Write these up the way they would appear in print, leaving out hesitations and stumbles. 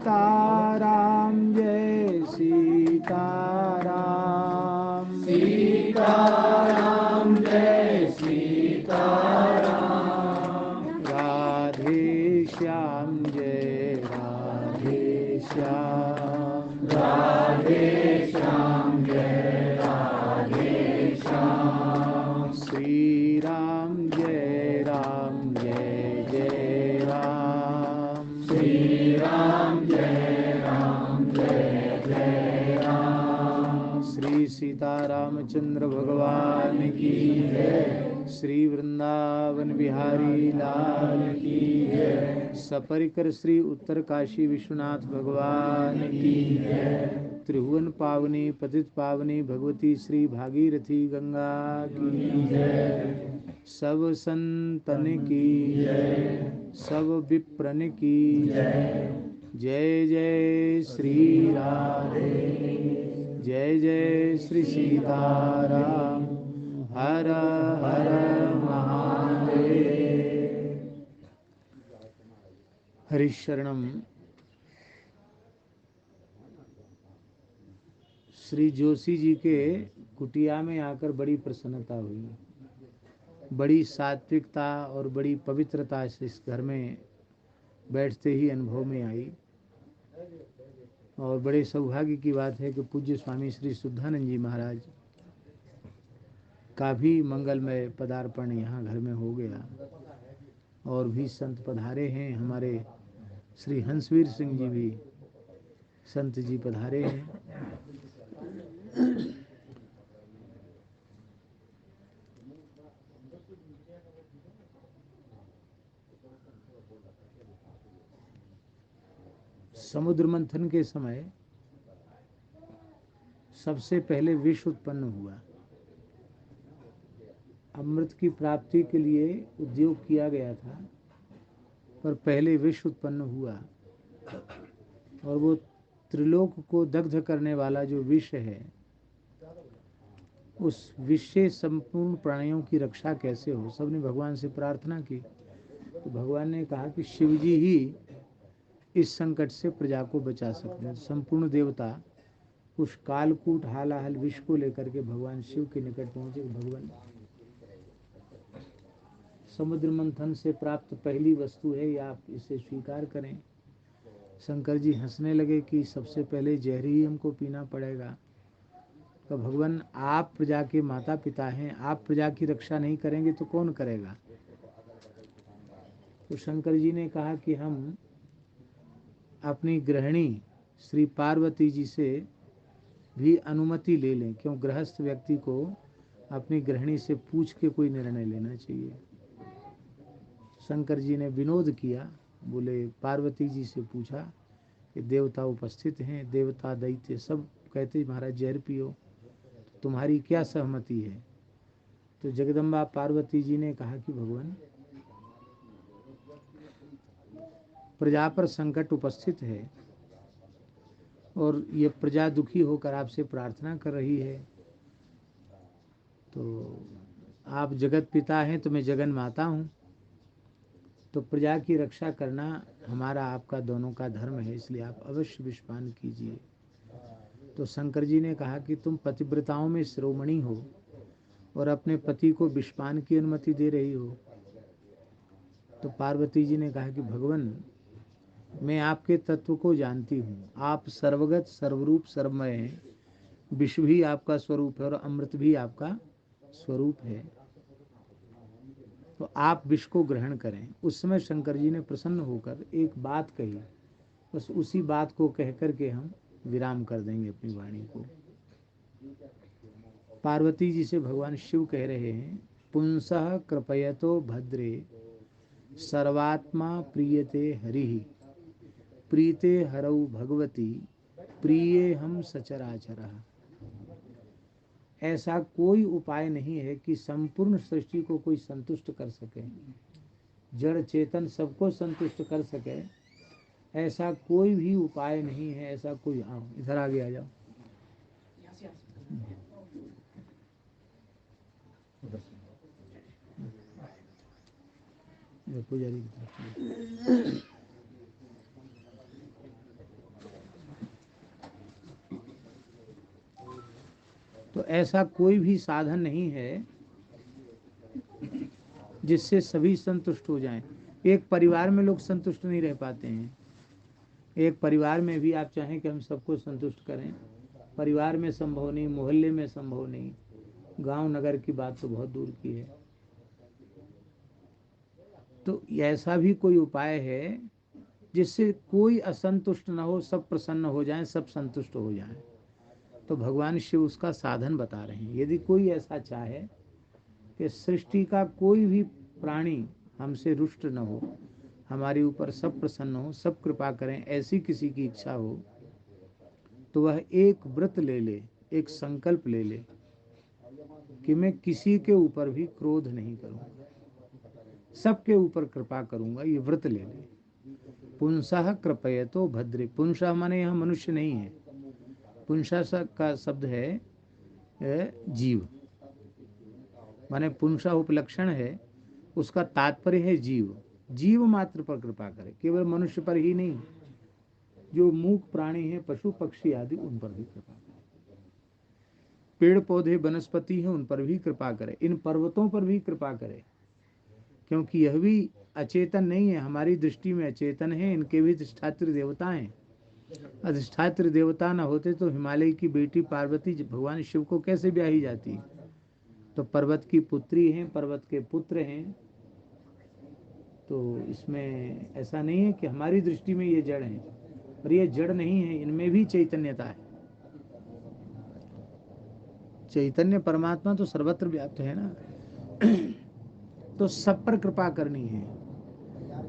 सीताराम जय सीताराम, सीताराम जय सीताराम, राधे श्याम जय राधे श्याम, राधे श्याम जय राधे श्याम, श्री राम जय जय राम, श्री राम जय राम, श्री सीतारामचंद्र भगवान की जय, श्री वृंदावन बिहारी लाल की जय, सपरिकर श्री उत्तर काशी विश्वनाथ भगवान की जय, त्रिभुवन पावनी पतित पावनी भगवती श्री भागीरथी गंगा की जय, सब संतन की जय, सब विप्रन की जय, जय जय श्री राधे, जय जय श्री सीताराम, हर हर महादेव। हरिशरणम। श्री जोशी जी के कुटिया में आकर बड़ी प्रसन्नता हुई, बड़ी सात्विकता और बड़ी पवित्रता से इस घर में बैठते ही अनुभव में आई। और बड़े सौभाग्य की बात है कि पूज्य स्वामी श्री शुद्धानंद जी महाराज का भी मंगलमय पदार्पण यहाँ घर में हो गया, और भी संत पधारे हैं। हमारे श्री हंसवीर सिंह जी भी संत जी पधारे हैं। समुद्र मंथन के समय सबसे पहले विष उत्पन्न हुआ। अमृत की प्राप्ति के लिए उद्योग किया गया था, पर पहले विष उत्पन्न हुआ, और वो त्रिलोक को दग्ध करने वाला जो विष है, उस विष से संपूर्ण प्राणियों की रक्षा कैसे हो। सबने भगवान से प्रार्थना की, तो भगवान ने कहा कि शिव जी ही इस संकट से प्रजा को बचा सकते हैं। संपूर्ण देवता उस कालकूट हालाहल विष को लेकर के भगवान शिव के निकट पहुंचे। भगवान समुद्र मंथन से प्राप्त पहली वस्तु है, या आप इसे स्वीकार करें। शंकर जी हंसने लगे कि सबसे पहले जहर ही हमको पीना पड़ेगा। तो भगवान आप प्रजा के माता पिता हैं, आप प्रजा की रक्षा नहीं करेंगे तो कौन करेगा। तो शंकर जी ने कहा कि हम अपनी गृहिणी श्री पार्वती जी से भी अनुमति ले लें, क्यों गृहस्थ व्यक्ति को अपनी गृहिणी से पूछ के कोई निर्णय लेना चाहिए। शंकर जी ने विनोद किया, बोले पार्वती जी से पूछा कि देवता उपस्थित हैं, देवता दैत्य सब कहते महाराज जहर पियो, तो तुम्हारी क्या सहमति है। तो जगदम्बा पार्वती जी ने कहा कि भगवान प्रजा पर संकट उपस्थित है, और ये प्रजा दुखी होकर आपसे प्रार्थना कर रही है, तो आप जगत पिता हैं तो मैं जगन माता हूँ, तो प्रजा की रक्षा करना हमारा आपका दोनों का धर्म है, इसलिए आप अवश्य विषपान कीजिए। तो शंकर जी ने कहा कि तुम पतिव्रताओं में शिरोमणि हो और अपने पति को विषपान की अनुमति दे रही हो। तो पार्वती जी ने कहा कि भगवान मैं आपके तत्व को जानती हूँ, आप सर्वगत सर्वरूप सर्वमय हैं, विष भी आपका स्वरूप है और अमृत भी आपका स्वरूप है। तो आप विष को ग्रहण करें। उस समय शंकर जी ने प्रसन्न होकर एक बात कही, बस उसी बात को कह करके हम विराम कर देंगे अपनी वाणी को। पार्वती जी से भगवान शिव कह रहे हैं, पुंसः कृपयतो भद्रे सर्वात्मा प्रीयते हरिः प्रीते हरौ भगवती प्रिये हम सचराचरः। ऐसा कोई उपाय नहीं है कि संपूर्ण सृष्टि को कोई संतुष्ट कर सके, जड़ चेतन सबको संतुष्ट कर सके, ऐसा कोई भी उपाय नहीं है। ऐसा कोई, आओ इधर आगे आ जाओ। पुजारी की तरफ। तो ऐसा कोई भी साधन नहीं है जिससे सभी संतुष्ट हो जाएं। एक परिवार में लोग संतुष्ट नहीं रह पाते हैं। एक परिवार में भी आप चाहें कि हम सबको संतुष्ट करें, परिवार में संभव नहीं, मोहल्ले में संभव नहीं, गांव नगर की बात तो बहुत दूर की है। तो ऐसा भी कोई उपाय है जिससे कोई असंतुष्ट न हो, सब प्रसन्न हो जाएं, सब संतुष्ट हो जाएं। तो भगवान शिव उसका साधन बता रहे हैं। यदि कोई ऐसा चाहे कि सृष्टि का कोई भी प्राणी हमसे रुष्ट न हो, हमारे ऊपर सब प्रसन्न हो, सब कृपा करें, ऐसी किसी की इच्छा हो, तो वह एक व्रत ले ले, एक संकल्प ले ले कि मैं किसी के ऊपर भी क्रोध नहीं करूंगा, सबके ऊपर कृपा करूंगा। ये व्रत ले ले। पुंसः कृपयतो भद्रे। पुंसा माने यहाँ मनुष्य नहीं है, पुंसा का शब्द है जीव, माने पुंसा उपलक्षण है, उसका तात्पर्य है जीव। जीव मात्र पर कृपा करे, केवल मनुष्य पर ही नहीं, जो मूक प्राणी है, पशु पक्षी आदि, उन पर भी कृपा करे। पेड़ पौधे वनस्पति हैं, उन पर भी कृपा करे, इन पर्वतों पर भी कृपा करे, क्योंकि यह भी अचेतन नहीं है, हमारी दृष्टि में अचेतन है। इनके भी अधिष्ठात्री देवता हैं। अधिष्ठात्री देवता न होते तो हिमालय की बेटी पार्वती भगवान शिव को कैसे ब्याही जाती? तो पर्वत की पुत्री हैं, पर्वत के पुत्र हैं। तो इसमें ऐसा नहीं है कि हमारी दृष्टि में ये जड़ हैं, पर ये जड़ नहीं है, इनमें भी चैतन्यता है। चैतन्य परमात्मा तो सर्वत्र व्याप्त है ना। तो सब पर कृपा करनी है,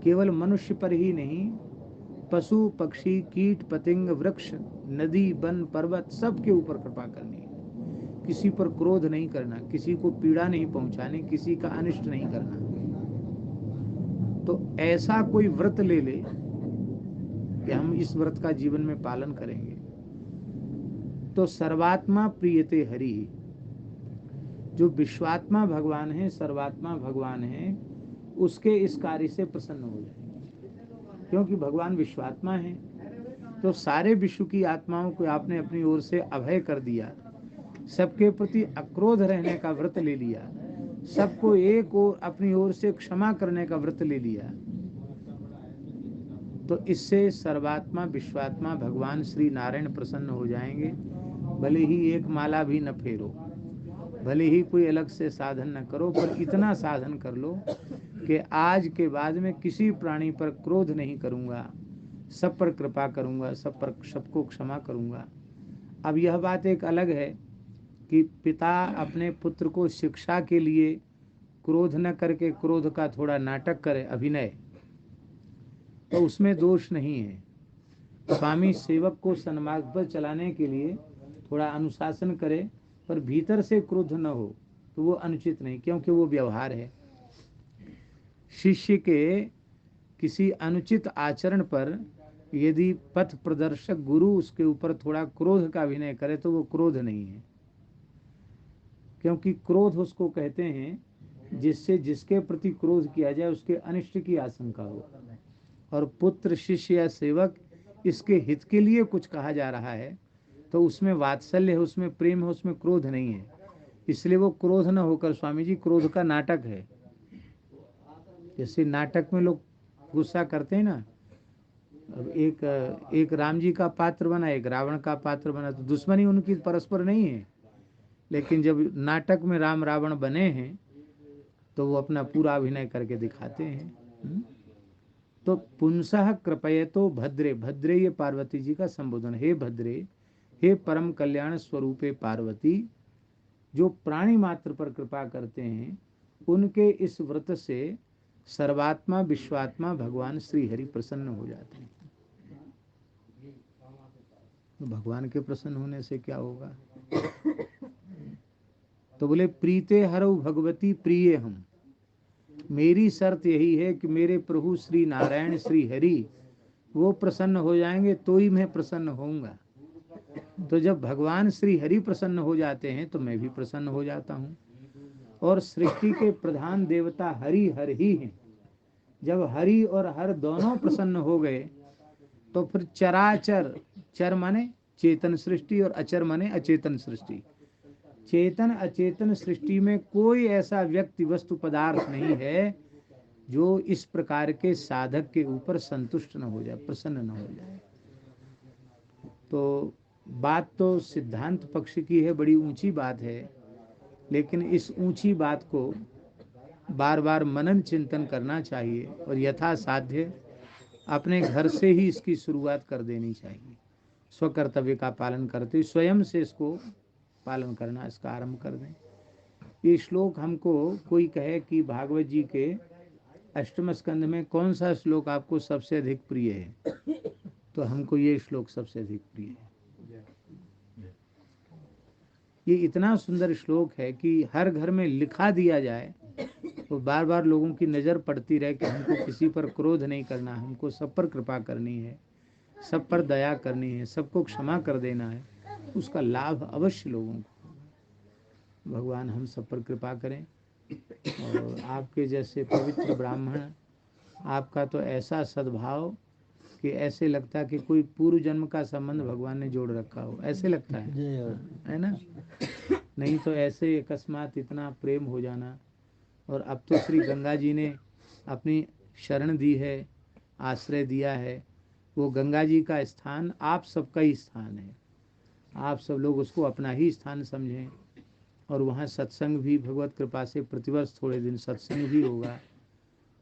केवल मनुष्य पर ही नहीं, पशु पक्षी कीट पतंग वृक्ष नदी वन पर्वत सबके ऊपर कृपा करनी है। किसी पर क्रोध नहीं करना, किसी को पीड़ा नहीं पहुंचानी, किसी का अनिष्ट नहीं करना। तो ऐसा कोई व्रत ले ले कि हम इस व्रत का जीवन में पालन करेंगे, तो सर्वात्मा प्रियते हरि। जो विश्वात्मा भगवान है, सर्वात्मा भगवान है, उसके इस कार्य से प्रसन्न हो जाए, क्योंकि भगवान विश्वात्मा है। तो सारे विश्व की आत्माओं को आपने अपनी ओर से अभय कर दिया, सबके प्रति अक्रोध रहने का व्रत ले लिया, सबको एक और अपनी ओर से क्षमा करने का व्रत ले लिया। तो इससे सर्वात्मा विश्वात्मा भगवान श्री नारायण प्रसन्न हो जाएंगे। भले ही एक माला भी न फेरो, भले ही कोई अलग से साधन न करो, पर इतना साधन कर लो कि आज के बाद में किसी प्राणी पर क्रोध नहीं करूंगा, सब पर कृपा करूंगा, सबको क्षमा करूंगा। अब यह बात एक अलग है कि पिता अपने पुत्र को शिक्षा के लिए क्रोध न करके क्रोध का थोड़ा नाटक करे, अभिनय, तो उसमें दोष नहीं है। स्वामी सेवक को सन्मार्ग पर चलाने के लिए थोड़ा अनुशासन करे, पर भीतर से क्रोध न हो, तो वो अनुचित नहीं, क्योंकि वो व्यवहार है। शिष्य के किसी अनुचित आचरण पर यदि पथ प्रदर्शक गुरु उसके ऊपर थोड़ा क्रोध का अभिनय करे, तो वो क्रोध नहीं है, क्योंकि क्रोध उसको कहते हैं जिससे जिसके प्रति क्रोध किया जाए उसके अनिष्ट की आशंका हो। और पुत्र शिष्य या सेवक इसके हित के लिए कुछ कहा जा रहा है, तो उसमें वात्सल्य है, उसमें प्रेम है, उसमें क्रोध नहीं है। इसलिए वो क्रोध न होकर, स्वामी जी क्रोध का नाटक है। जैसे नाटक में लोग गुस्सा करते हैं ना, अब एक राम जी का पात्र बना, एक रावण का पात्र बना, तो दुश्मनी उनकी परस्पर नहीं है, लेकिन जब नाटक में राम रावण बने हैं तो वो अपना पूरा अभिनय करके दिखाते हैं। तो पुंसः कृपयतो भद्रे, भद्रे ये पार्वती जी का संबोधन, हे भद्रे, हे परम कल्याण स्वरूपे पार्वती, जो प्राणी मात्र पर कृपा करते हैं उनके इस व्रत से सर्वात्मा विश्वात्मा भगवान श्री हरि प्रसन्न हो जाते हैं। तो भगवान के प्रसन्न होने से क्या होगा? तो बोले प्रीते हरौ भगवती प्रिय हम, मेरी शर्त यही है कि मेरे प्रभु श्री नारायण श्री हरि वो प्रसन्न हो जाएंगे तो ही मैं प्रसन्न होऊंगा। तो जब भगवान श्री हरि प्रसन्न हो जाते हैं तो मैं भी प्रसन्न हो जाता हूँ। और सृष्टि के प्रधान देवता हरि हर ही हैं। जब हरि और हर दोनों प्रसन्न हो गए तो फिर चराचर, चर माने चेतन सृष्टि और अचर माने अचेतन सृष्टि, चेतन अचेतन सृष्टि में कोई ऐसा व्यक्ति वस्तु पदार्थ नहीं है जो इस प्रकार के साधक के ऊपर संतुष्ट न हो जाए, प्रसन्न न हो जाए। तो बात तो सिद्धांत पक्ष की है, बड़ी ऊंची बात है, लेकिन इस ऊंची बात को बार बार मनन चिंतन करना चाहिए और यथासाध्य अपने घर से ही इसकी शुरुआत कर देनी चाहिए। स्वकर्तव्य का पालन करते स्वयं से इसको पालन करना, इसका आरंभ कर दें। ये श्लोक हमको कोई कहे कि भागवत जी के अष्टम स्कंद में कौन सा श्लोक आपको सबसे अधिक प्रिय है, तो हमको ये श्लोक सबसे अधिक प्रिय है। ये इतना सुंदर श्लोक है कि हर घर में लिखा दिया जाए तो बार बार लोगों की नज़र पड़ती रहे कि हमको किसी पर क्रोध नहीं करना, हमको सब पर कृपा करनी है, सब पर दया करनी है, सबको क्षमा कर देना है, उसका लाभ अवश्य लोगों को। भगवान हम सब पर कृपा करें। और आपके जैसे पवित्र ब्राह्मण, आपका तो ऐसा सद्भाव कि ऐसे लगता है कि कोई पूर्व जन्म का संबंध भगवान ने जोड़ रखा हो, ऐसे लगता है ना? नहीं तो ऐसे अकस्मात इतना प्रेम हो जाना। और अब तो श्री गंगा जी ने अपनी शरण दी है, आश्रय दिया है। वो गंगा जी का स्थान आप सबका ही स्थान है, आप सब लोग उसको अपना ही स्थान समझें। और वहाँ सत्संग भी भगवत कृपा से प्रतिवर्ष थोड़े दिन सत्संग भी होगा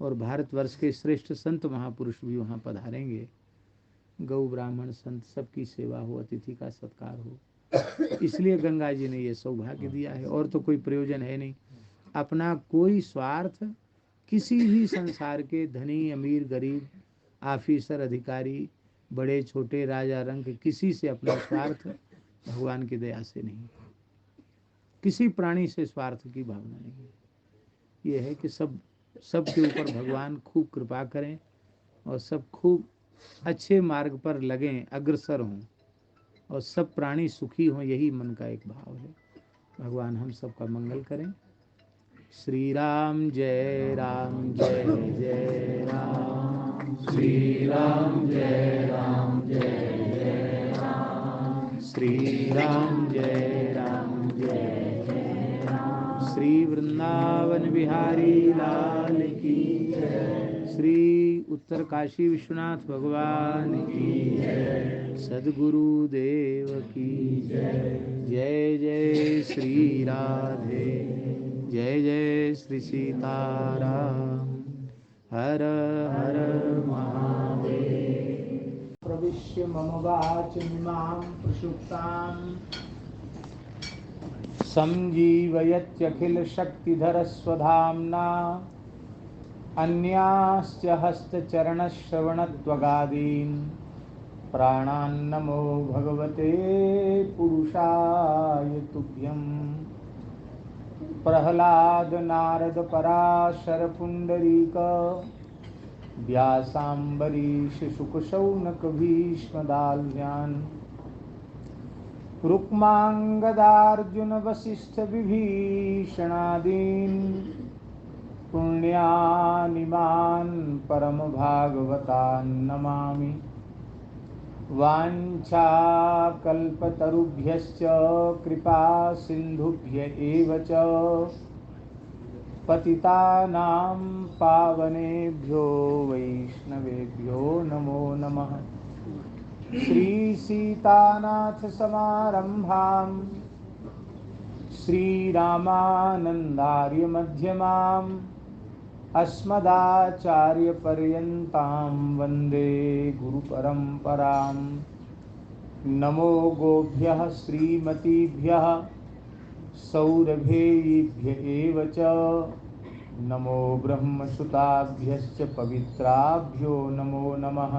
और भारतवर्ष के श्रेष्ठ संत महापुरुष भी वहाँ पधारेंगे। गौ ब्राह्मण संत सबकी सेवा हो, अतिथि का सत्कार हो, इसलिए गंगा जी ने ये सौभाग्य दिया है। और तो कोई प्रयोजन है नहीं, अपना कोई स्वार्थ किसी भी संसार के धनी अमीर गरीब ऑफिसर अधिकारी बड़े छोटे राजा रंग किसी से अपना स्वार्थ भगवान की दया से नहीं, किसी प्राणी से स्वार्थ की भावना नहीं है। ये है कि सबके ऊपर भगवान खूब कृपा करें और सब खूब अच्छे मार्ग पर लगें, अग्रसर हों और सब प्राणी सुखी हों, यही मन का एक भाव है। भगवान हम सबका मंगल करें। श्री राम जय राम जय जय राम, श्री राम जय राम जय जय राम, श्री राम जय राम जय जय राम, श्री वृंदावन बिहारी लाल की जय, श्री उत्तर काशी विश्वनाथ भगवान की जय, सद्गुरु देव की जय। जय जय श्री राधे, जय जय श्री सीताराम, हर हर महादेव। प्रविश्य मम वाचमिमां प्रसुप्तां संजीवयत्यखिल शक्तिधर स्वधाम्ना, अन्याश्च हस्तचरणश्रवणत्वगादीन् प्राणान्नमो भगवते पुरुषाय तुभ्यं। प्रह्लाद नारद पराशर पुंडरीक व्यासाम्बरीश शुक शौनक भीष्मदाल्भ्यान् रुक्मांगदार्जुन वसिष्ठ विभीषणादीन् पुण्यानिमान् परम भागवतान् नमामि। वाञ्छाकल्पतरुभ्यश्च कृपा सिन्धुभ्य एव च पतितानां पावनेभ्यो वैष्णवेभ्यो नमो नमः। श्री सीतानाथ समारंभां श्रीरामानन्दार्य मध्यमाम् अस्मदाचार्यपर्यन्तां वन्दे गुरुपरम्परां। नमो गोभ्यः श्रीमतीभ्यः सौरभेयीभ्य एव च। नमो ब्रह्मसुताभ्यश्च पवित्राभ्यो नमो नमः।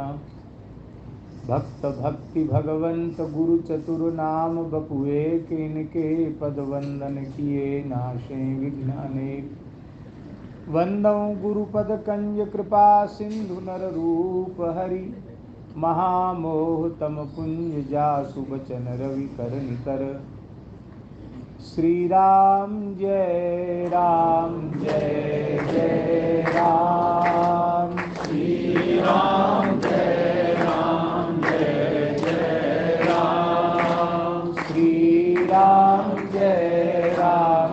भक्त भक्ति भगवंत गुरु चतुर नाम बपुए किनके पद वंदन किए नाशे विघ्न अनेक। वंदौ गुरुपद कंज कृपा सिंधु नर रूप हरि। महामोह तम पुंज जासु बचन रवि कर निकर। श्री राम जय जय राम। श्री राम जय राम श्री राम जय राम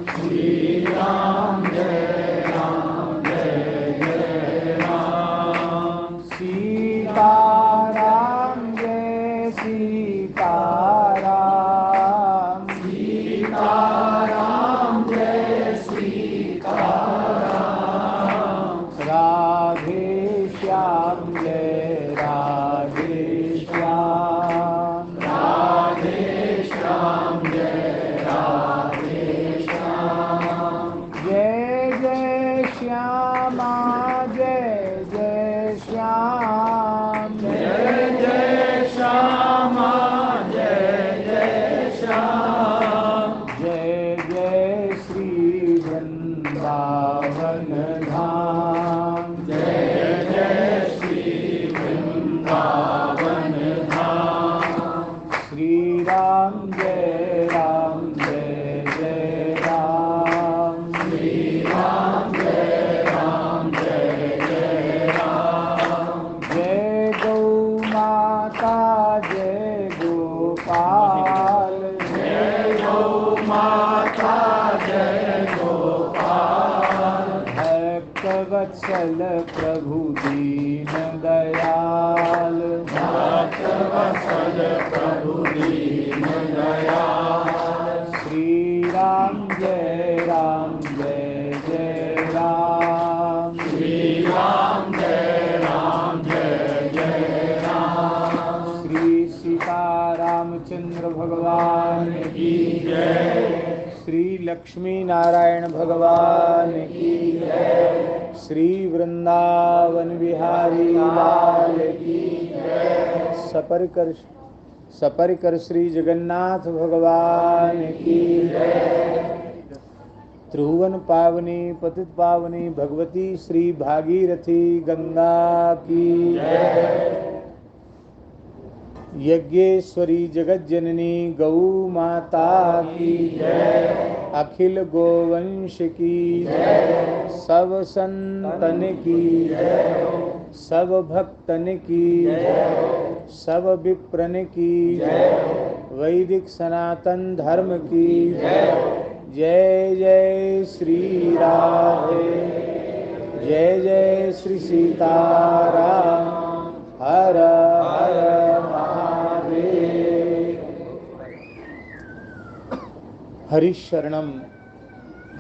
श्री राम जय राम सीताराम जय सीताराम सीताराम जय सीताराम। राधे श्याम जय राधे श्याम राधे श्याम जय राधे श्याम। जय जय श्यामा जय जय श्याम जय जय श्यामा जय जय श्याम। जय जय श्री वृंदावन धाम जय जय श्री वृंदावन धाम। श्री राम जय जय राम। श्री राम जय जय राम। जय गौ माता जय गोपाल जय गौ माता जय गोपाल। भक्त वत्सल प्रभु दीन दयाल भक्त वत्सल प्रभु दीन दयाल। श्री राम जय जय राम। श्री राम जय राम। श्री सीतारामचंद्र भगवान की जय। श्री लक्ष्मी नारायण भगवान की जय। श्री वृंदावन बिहारी लाल की जय। सपरिकर श्री जगन्नाथ भगवान की जय। त्रिभुवन पावनी पतित पावनी भगवती श्री भागीरथी गंगा की जय। यज्ञेश्वरी जगत जननी गौ माता की जय। अखिल गोवंश की जय। सब संतन की जय। सब भक्तन की जय। सब विप्रन की जय। वैदिक सनातन धर्म की जय। जय जय श्री राधे जय जय श्री सीताराम। हर हर महादेव। हरिशरणम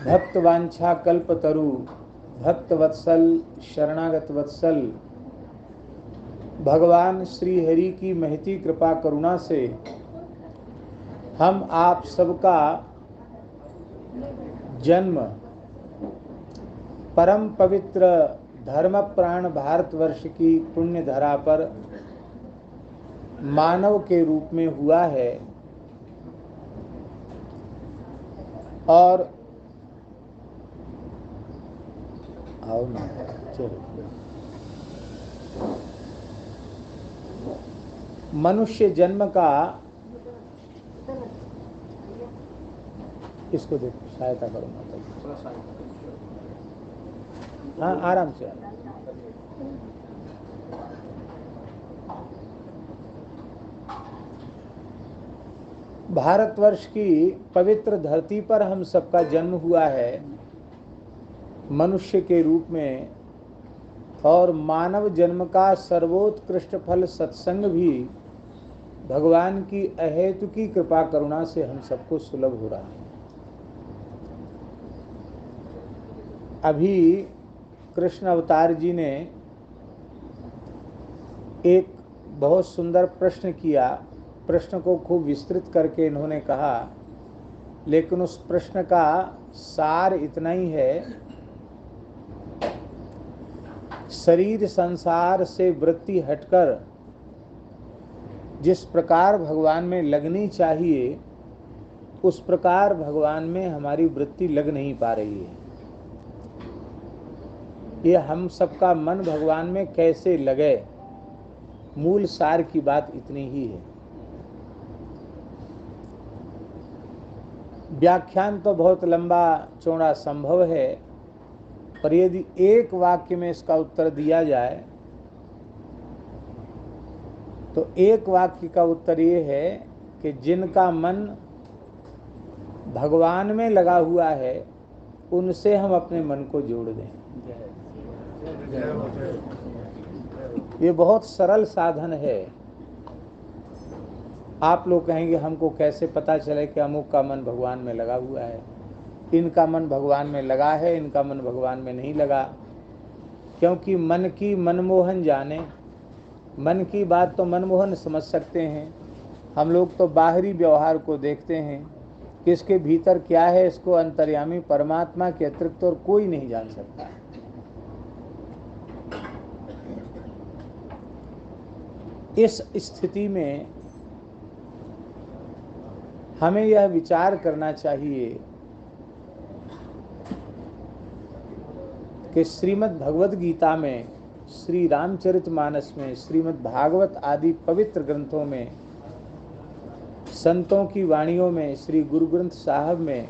भक्तवांछा कल्पतरु भक्तवत्सल शरणागत वत्सल। भगवान श्री हरि की महती कृपा करुणा से हम आप सबका जन्म परम पवित्र धर्म प्राण भारतवर्ष की पुण्य धरा पर मानव के रूप में हुआ है और आओ ना चलो मनुष्य जन्म का इसको देखो सहायता करो माता जी। हाँ आराम से भारतवर्ष की पवित्र धरती पर हम सबका जन्म हुआ है मनुष्य के रूप में, और मानव जन्म का सर्वोत्कृष्ट फल सत्संग भी भगवान की अहेतुकी कृपा करुणा से हम सबको सुलभ हो रहा है। अभी कृष्ण अवतार जी ने एक बहुत सुंदर प्रश्न किया। प्रश्न को खूब विस्तृत करके इन्होंने कहा, लेकिन उस प्रश्न का सार इतना ही है, शरीर संसार से वृत्ति हटकर जिस प्रकार भगवान में लगनी चाहिए उस प्रकार भगवान में हमारी वृत्ति लग नहीं पा रही है। ये हम सबका मन भगवान में कैसे लगे, मूल सार की बात इतनी ही है। व्याख्यान तो बहुत लंबा चौड़ा संभव है, पर यदि एक वाक्य में इसका उत्तर दिया जाए तो एक वाक्य का उत्तर ये है कि जिनका मन भगवान में लगा हुआ है उनसे हम अपने मन को जोड़ दें। ये बहुत सरल साधन है। आप लोग कहेंगे हमको कैसे पता चले कि अमुक का मन भगवान में लगा हुआ है, इनका मन भगवान में लगा है, इनका मन भगवान में नहीं लगा। क्योंकि मन की मनमोहन जाने, मन की बात तो मनमोहन समझ सकते हैं। हम लोग तो बाहरी व्यवहार को देखते हैं, किसके भीतर क्या है इसको अंतर्यामी परमात्मा के अतिरिक्त और कोई नहीं जान सकता। इस स्थिति में हमें यह विचार करना चाहिए कि श्रीमद् भगवद गीता में, श्री रामचरितमानस में, श्रीमद् भागवत आदि पवित्र ग्रंथों में, संतों की वाणियों में, श्री गुरु ग्रंथ साहब में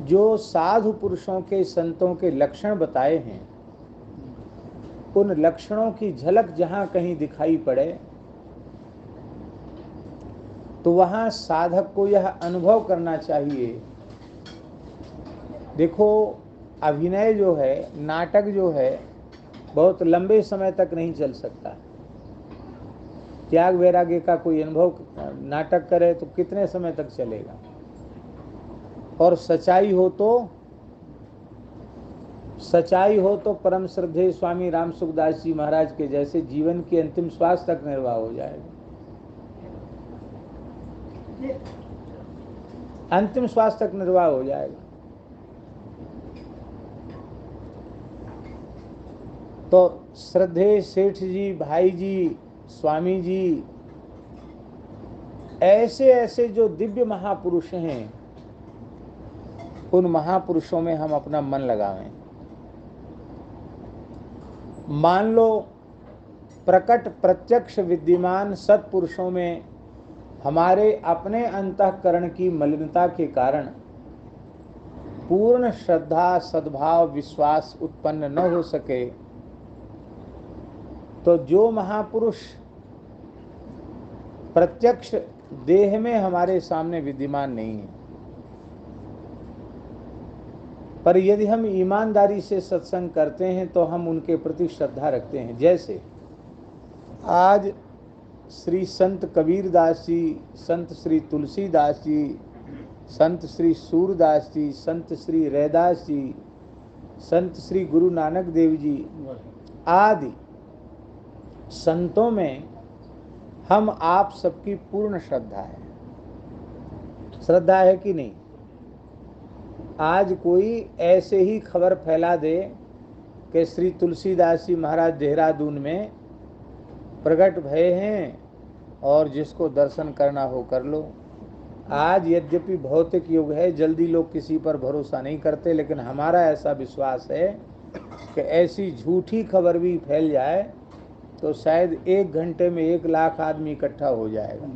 जो साधु पुरुषों के, संतों के लक्षण बताए हैं, उन लक्षणों की झलक जहां कहीं दिखाई पड़े तो वहां साधक को यह अनुभव करना चाहिए। देखो, अभिनय जो है, नाटक जो है, बहुत लंबे समय तक नहीं चल सकता। त्याग वैराग्य का कोई अनुभव नाटक करे तो कितने समय तक चलेगा। और सच्चाई हो तो परम श्रद्धेय स्वामी राम सुखदास जी महाराज के जैसे जीवन की अंतिम श्वास तक निर्वाह हो जाएगा। अंतिम श्वास तक निर्वाह हो जाएगा। तो श्रद्धेय सेठ जी, भाई जी, स्वामी जी, ऐसे ऐसे जो दिव्य महापुरुष हैं, उन महापुरुषों में हम अपना मन लगावें। मान लो प्रकट प्रत्यक्ष विद्यमान सत्पुरुषों में हमारे अपने अंतःकरण की मलिनता के कारण पूर्ण श्रद्धा, सद्भाव, विश्वास उत्पन्न न हो सके, तो जो महापुरुष प्रत्यक्ष देह में हमारे सामने विद्यमान नहीं है, पर यदि हम ईमानदारी से सत्संग करते हैं तो हम उनके प्रति श्रद्धा रखते हैं। जैसे आज श्री संत कबीरदास जी, संत श्री तुलसीदास जी, संत श्री सूरदास जी, संत श्री रैदास जी, संत श्री गुरु नानक देव जी आदि संतों में हम आप सबकी पूर्ण श्रद्धा है। श्रद्धा है कि नहीं? आज कोई ऐसे ही खबर फैला दे कि श्री तुलसीदास जी महाराज देहरादून में प्रकट भय हैं और जिसको दर्शन करना हो कर लो। आज यद्यपि भौतिक युग है, जल्दी लोग किसी पर भरोसा नहीं करते, लेकिन हमारा ऐसा विश्वास है कि ऐसी झूठी खबर भी फैल जाए तो शायद 1 घंटे में 1 लाख आदमी इकट्ठा हो जाएगा,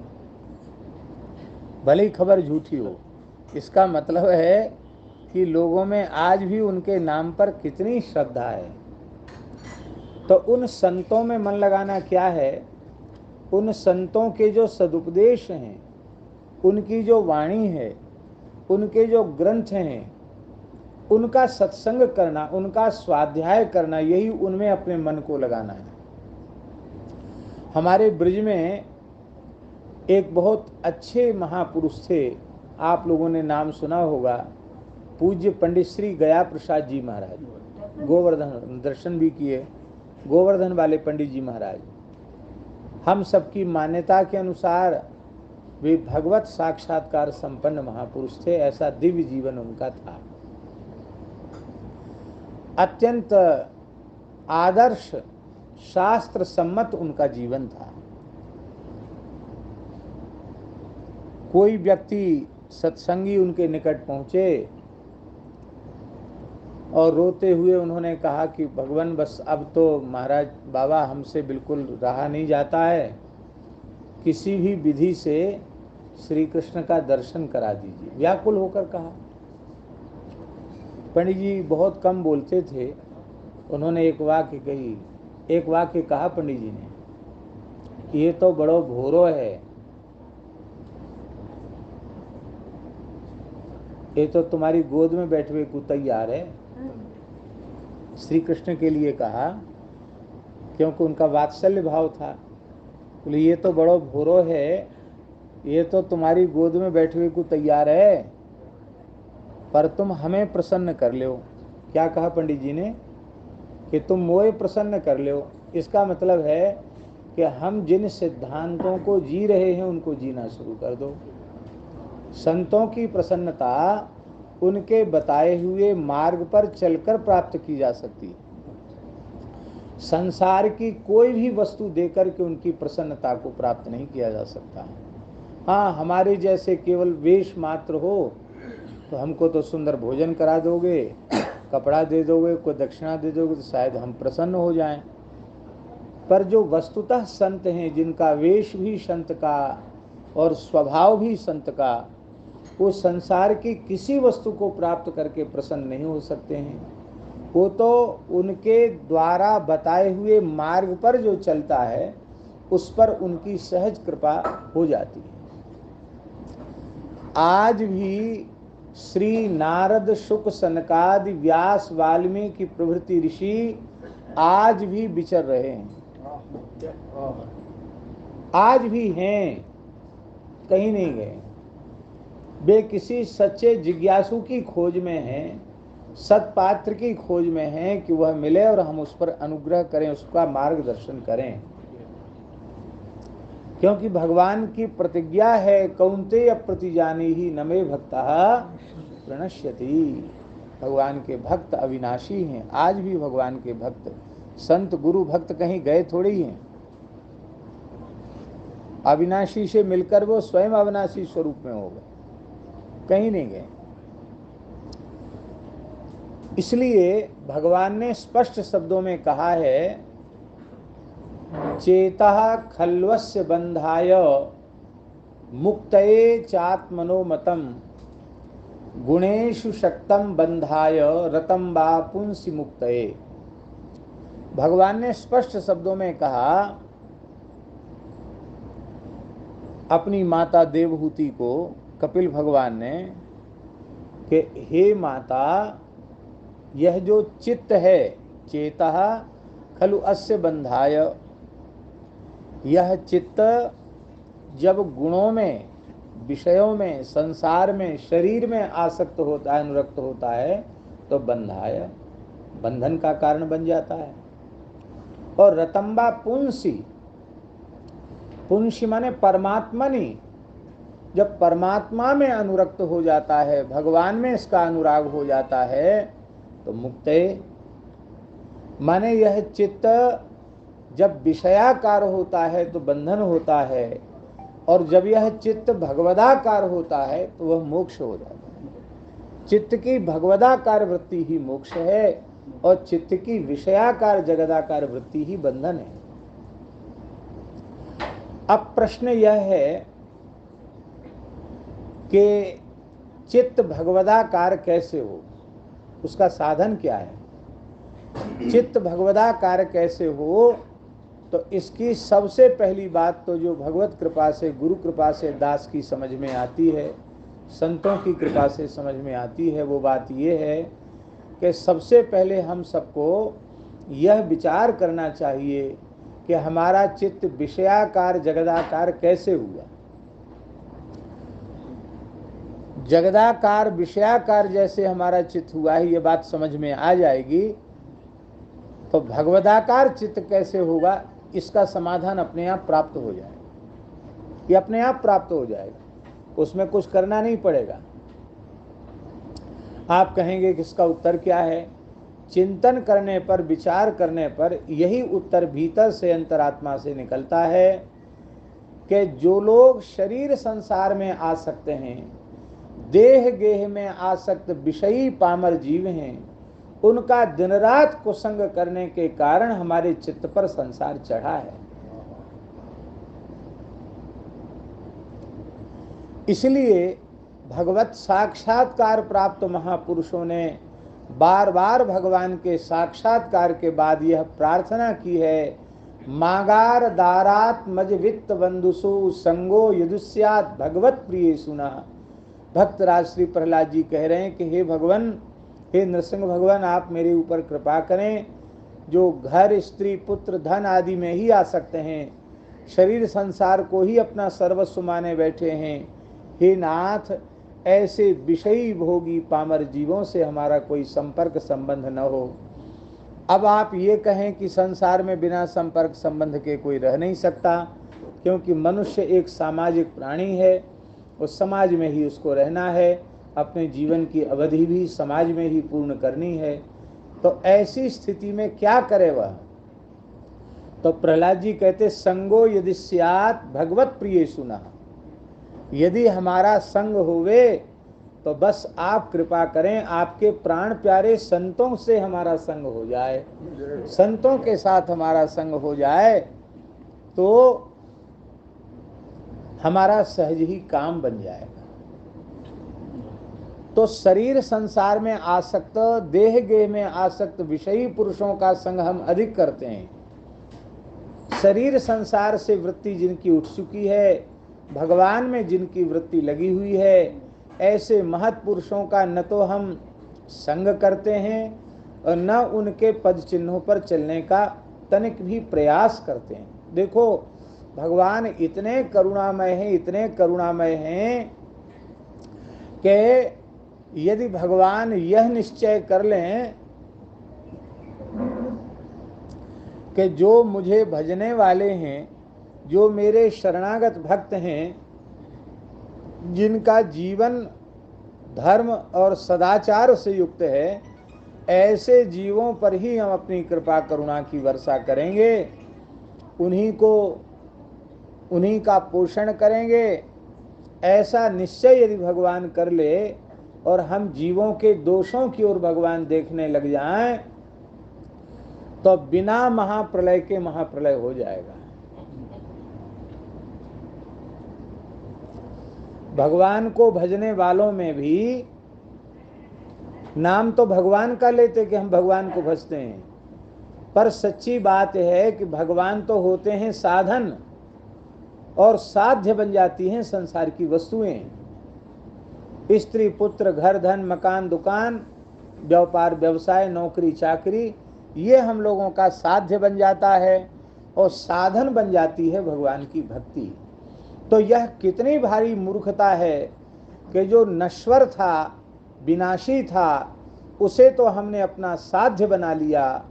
भले ही खबर झूठी हो। इसका मतलब है कि लोगों में आज भी उनके नाम पर कितनी श्रद्धा है। तो उन संतों में मन लगाना क्या है उन संतों के जो सदुपदेश हैं, उनकी जो वाणी है, उनके जो ग्रंथ हैं, उनका सत्संग करना, उनका स्वाध्याय करना, यही उनमें अपने मन को लगाना है। हमारे ब्रज में एक बहुत अच्छे महापुरुष थे, आप लोगों ने नाम सुना होगा, पूज्य पंडित श्री गया प्रसाद जी महाराज। गोवर्धन दर्शन भी किए, गोवर्धन वाले पंडित जी महाराज। हम सबकी मान्यता के अनुसार वे भगवत साक्षात्कार संपन्न महापुरुष थे, ऐसा दिव्य जीवन उनका था। अत्यंत आदर्श शास्त्र सम्मत उनका जीवन था। कोई व्यक्ति सत्संगी उनके निकट पहुंचे और रोते हुए उन्होंने कहा कि भगवान बस अब तो महाराज बाबा हमसे बिल्कुल रहा नहीं जाता है, किसी भी विधि से श्री कृष्ण का दर्शन करा दीजिए। व्याकुल होकर कहा। पंडित जी बहुत कम बोलते थे, उन्होंने एक वाक्य कहा पंडित जी ने, ये तो बड़ो भोरो है, ये तो तुम्हारी गोद में बैठे हुए को तैयार है। श्री कृष्ण के लिए कहा, क्योंकि उनका वात्सल्य भाव था। बोले ये तो बड़ो भोरो है, ये तो तुम्हारी गोद में बैठे हुए को तैयार है, पर तुम हमें प्रसन्न कर लो। क्या कहा पंडित जी ने कि तुम मोए प्रसन्न कर लो। इसका मतलब है कि हम जिन सिद्धांतों को जी रहे हैं उनको जीना शुरू कर दो। संतों की प्रसन्नता उनके बताए हुए मार्ग पर चलकर प्राप्त की जा सकती है। संसार की कोई भी वस्तु देकर के उनकी प्रसन्नता को प्राप्त नहीं किया जा सकता। हाँ, हमारे जैसे केवल वेश मात्र हो तो हमको तो सुंदर भोजन करा दोगे, कपड़ा दे दोगे, कोई दक्षिणा दे दोगे तो शायद हम प्रसन्न हो जाएं। पर जो वस्तुतः संत हैं, जिनका वेश भी संत का और स्वभाव भी संत का, वो संसार की किसी वस्तु को प्राप्त करके प्रसन्न नहीं हो सकते हैं। वो तो उनके द्वारा बताए हुए मार्ग पर जो चलता है उस पर उनकी सहज कृपा हो जाती है। आज भी श्री नारद, शुक, सनकादि, व्यास, वाल्मीकि प्रभृति ऋषि आज भी विचर रहे हैं, आज भी हैं, कहीं नहीं गए। वे किसी सच्चे जिज्ञासु की खोज में हैं, सत्पात्र की खोज में हैं कि वह मिले और हम उस पर अनुग्रह करें, उसका मार्गदर्शन करें। क्योंकि भगवान की प्रतिज्ञा है, कौन्तेय प्रतिजानीहि न मे भक्तः प्रणश्यति। भगवान के भक्त अविनाशी हैं। आज भी भगवान के भक्त, संत गुरु भक्त कहीं गए थोड़ी हैं। अविनाशी से मिलकर वो स्वयं अविनाशी स्वरूप में हो गए, कहीं नहीं गए। इसलिए भगवान ने स्पष्ट शब्दों में कहा है, चेतः खल्वस्य बंधाय मुक्तये चात्मनोमतम गुणेषु शक्तम बंधाय रतम वा पुंसि मुक्तये। भगवान ने स्पष्ट शब्दों में कहा अपनी माता देवहूति को, कपिल भगवान ने, कि हे माता, यह जो चित्त है, चेतः खलु अस्य बंधाय, यह चित्त जब गुणों में, विषयों में, संसार में, शरीर में आसक्त होता है, अनुरक्त होता है, तो बंधाय, बंधन का कारण बन जाता है। और रतम्बा पुंसी, पुंसी माने परमात्मनि, जब परमात्मा में अनुरक्त हो जाता है, भगवान में इसका अनुराग हो जाता है, तो मुक्ते माने यह चित्त जब विषयाकार होता है तो बंधन होता है, और जब यह चित्त भगवदाकार होता है तो वह मोक्ष हो जाता है। चित्त की भगवदाकार वृत्ति ही मोक्ष है, और चित्त की विषयाकार जगदाकार वृत्ति ही बंधन है। अब प्रश्न यह है कि चित्त भगवदाकार कैसे हो, उसका साधन क्या है? चित्त भगवदाकार कैसे हो, तो इसकी सबसे पहली बात तो जो भगवत कृपा से, गुरु कृपा से दास की समझ में आती है, संतों की कृपा से समझ में आती है, वो बात ये है कि सबसे पहले हम सबको यह विचार करना चाहिए कि हमारा चित्त विषयाकार जगदाकार कैसे हुआ। जगदाकार विषयाकार जैसे हमारा चित्त हुआ है, ये बात समझ में आ जाएगी तो भगवदाकार चित्त कैसे होगा, इसका समाधान अपने आप प्राप्त हो जाएगा। ये अपने आप प्राप्त हो जाएगा, उसमें कुछ करना नहीं पड़ेगा। आप कहेंगे कि इसका उत्तर क्या है? चिंतन करने पर, विचार करने पर यही उत्तर भीतर से, अंतरात्मा से निकलता है कि जो लोग शरीर संसार में आ सकते हैं, देह गेह में आसक्त विषयी पामर जीव हैं, उनका दिन रात कुसंग करने के कारण हमारे चित्त पर संसार चढ़ा है। इसलिए भगवत साक्षात्कार प्राप्त महापुरुषों ने बार बार भगवान के साक्षात्कार के बाद यह प्रार्थना की है, मागार दारात मज वित्त बंधुसु संगो यदुस्यात भगवत प्रिय सुना। भक्त राज श्री प्रहलाद जी कह रहे हैं कि हे भगवान, हे नृसिंह भगवान, आप मेरे ऊपर कृपा करें। जो घर, स्त्री, पुत्र, धन आदि में ही आ सकते हैं, शरीर संसार को ही अपना सर्वस्व माने बैठे हैं, हे नाथ, ऐसे विषयी भोगी पामर जीवों से हमारा कोई संपर्क संबंध न हो। अब आप ये कहें कि संसार में बिना संपर्क संबंध के कोई रह नहीं सकता, क्योंकि मनुष्य एक सामाजिक प्राणी है, उस समाज में ही उसको रहना है, अपने जीवन की अवधि भी समाज में ही पूर्ण करनी है। तो ऐसी स्थिति में क्या करे वह? तो प्रहलाद जी कहते, संगो यदि स्यात् भगवत प्रिय सुना। यदि हमारा संग होवे तो बस आप कृपा करें, आपके प्राण प्यारे संतों से हमारा संग हो जाए, संतों के साथ हमारा संग हो जाए तो हमारा सहज ही काम बन जाएगा। तो शरीर संसार में आसक्त, देह गेह में आसक्त विषयी पुरुषों का संग हम अधिक करते हैं। शरीर संसार से वृत्ति जिनकी उठ चुकी है, भगवान में जिनकी वृत्ति लगी हुई है, ऐसे महत् पुरुषों का न तो हम संग करते हैं और न उनके पद चिन्हों पर चलने का तनिक भी प्रयास करते हैं। देखो, भगवान इतने करुणामय हैं, इतने करुणामय हैं कि यदि भगवान यह निश्चय कर लें कि जो मुझे भजने वाले हैं, जो मेरे शरणागत भक्त हैं, जिनका जीवन धर्म और सदाचार से युक्त है, ऐसे जीवों पर ही हम अपनी कृपा करुणा की वर्षा करेंगे, उन्हीं का पोषण करेंगे। ऐसा निश्चय यदि भगवान कर ले और हम जीवों के दोषों की ओर भगवान देखने लग जाएं, तो बिना महाप्रलय के महाप्रलय हो जाएगा। भगवान को भजने वालों में भी नाम तो भगवान का लेते कि हम भगवान को भजते हैं, पर सच्ची बात है कि भगवान तो होते हैं साधन, और साध्य बन जाती हैं संसार की वस्तुएं। स्त्री, पुत्र, घर, धन, मकान, दुकान, व्यापार, व्यवसाय, नौकरी, चाकरी, ये हम लोगों का साध्य बन जाता है और साधन बन जाती है भगवान की भक्ति। तो यह कितनी भारी मूर्खता है कि जो नश्वर था, विनाशी था, उसे तो हमने अपना साध्य बना लिया,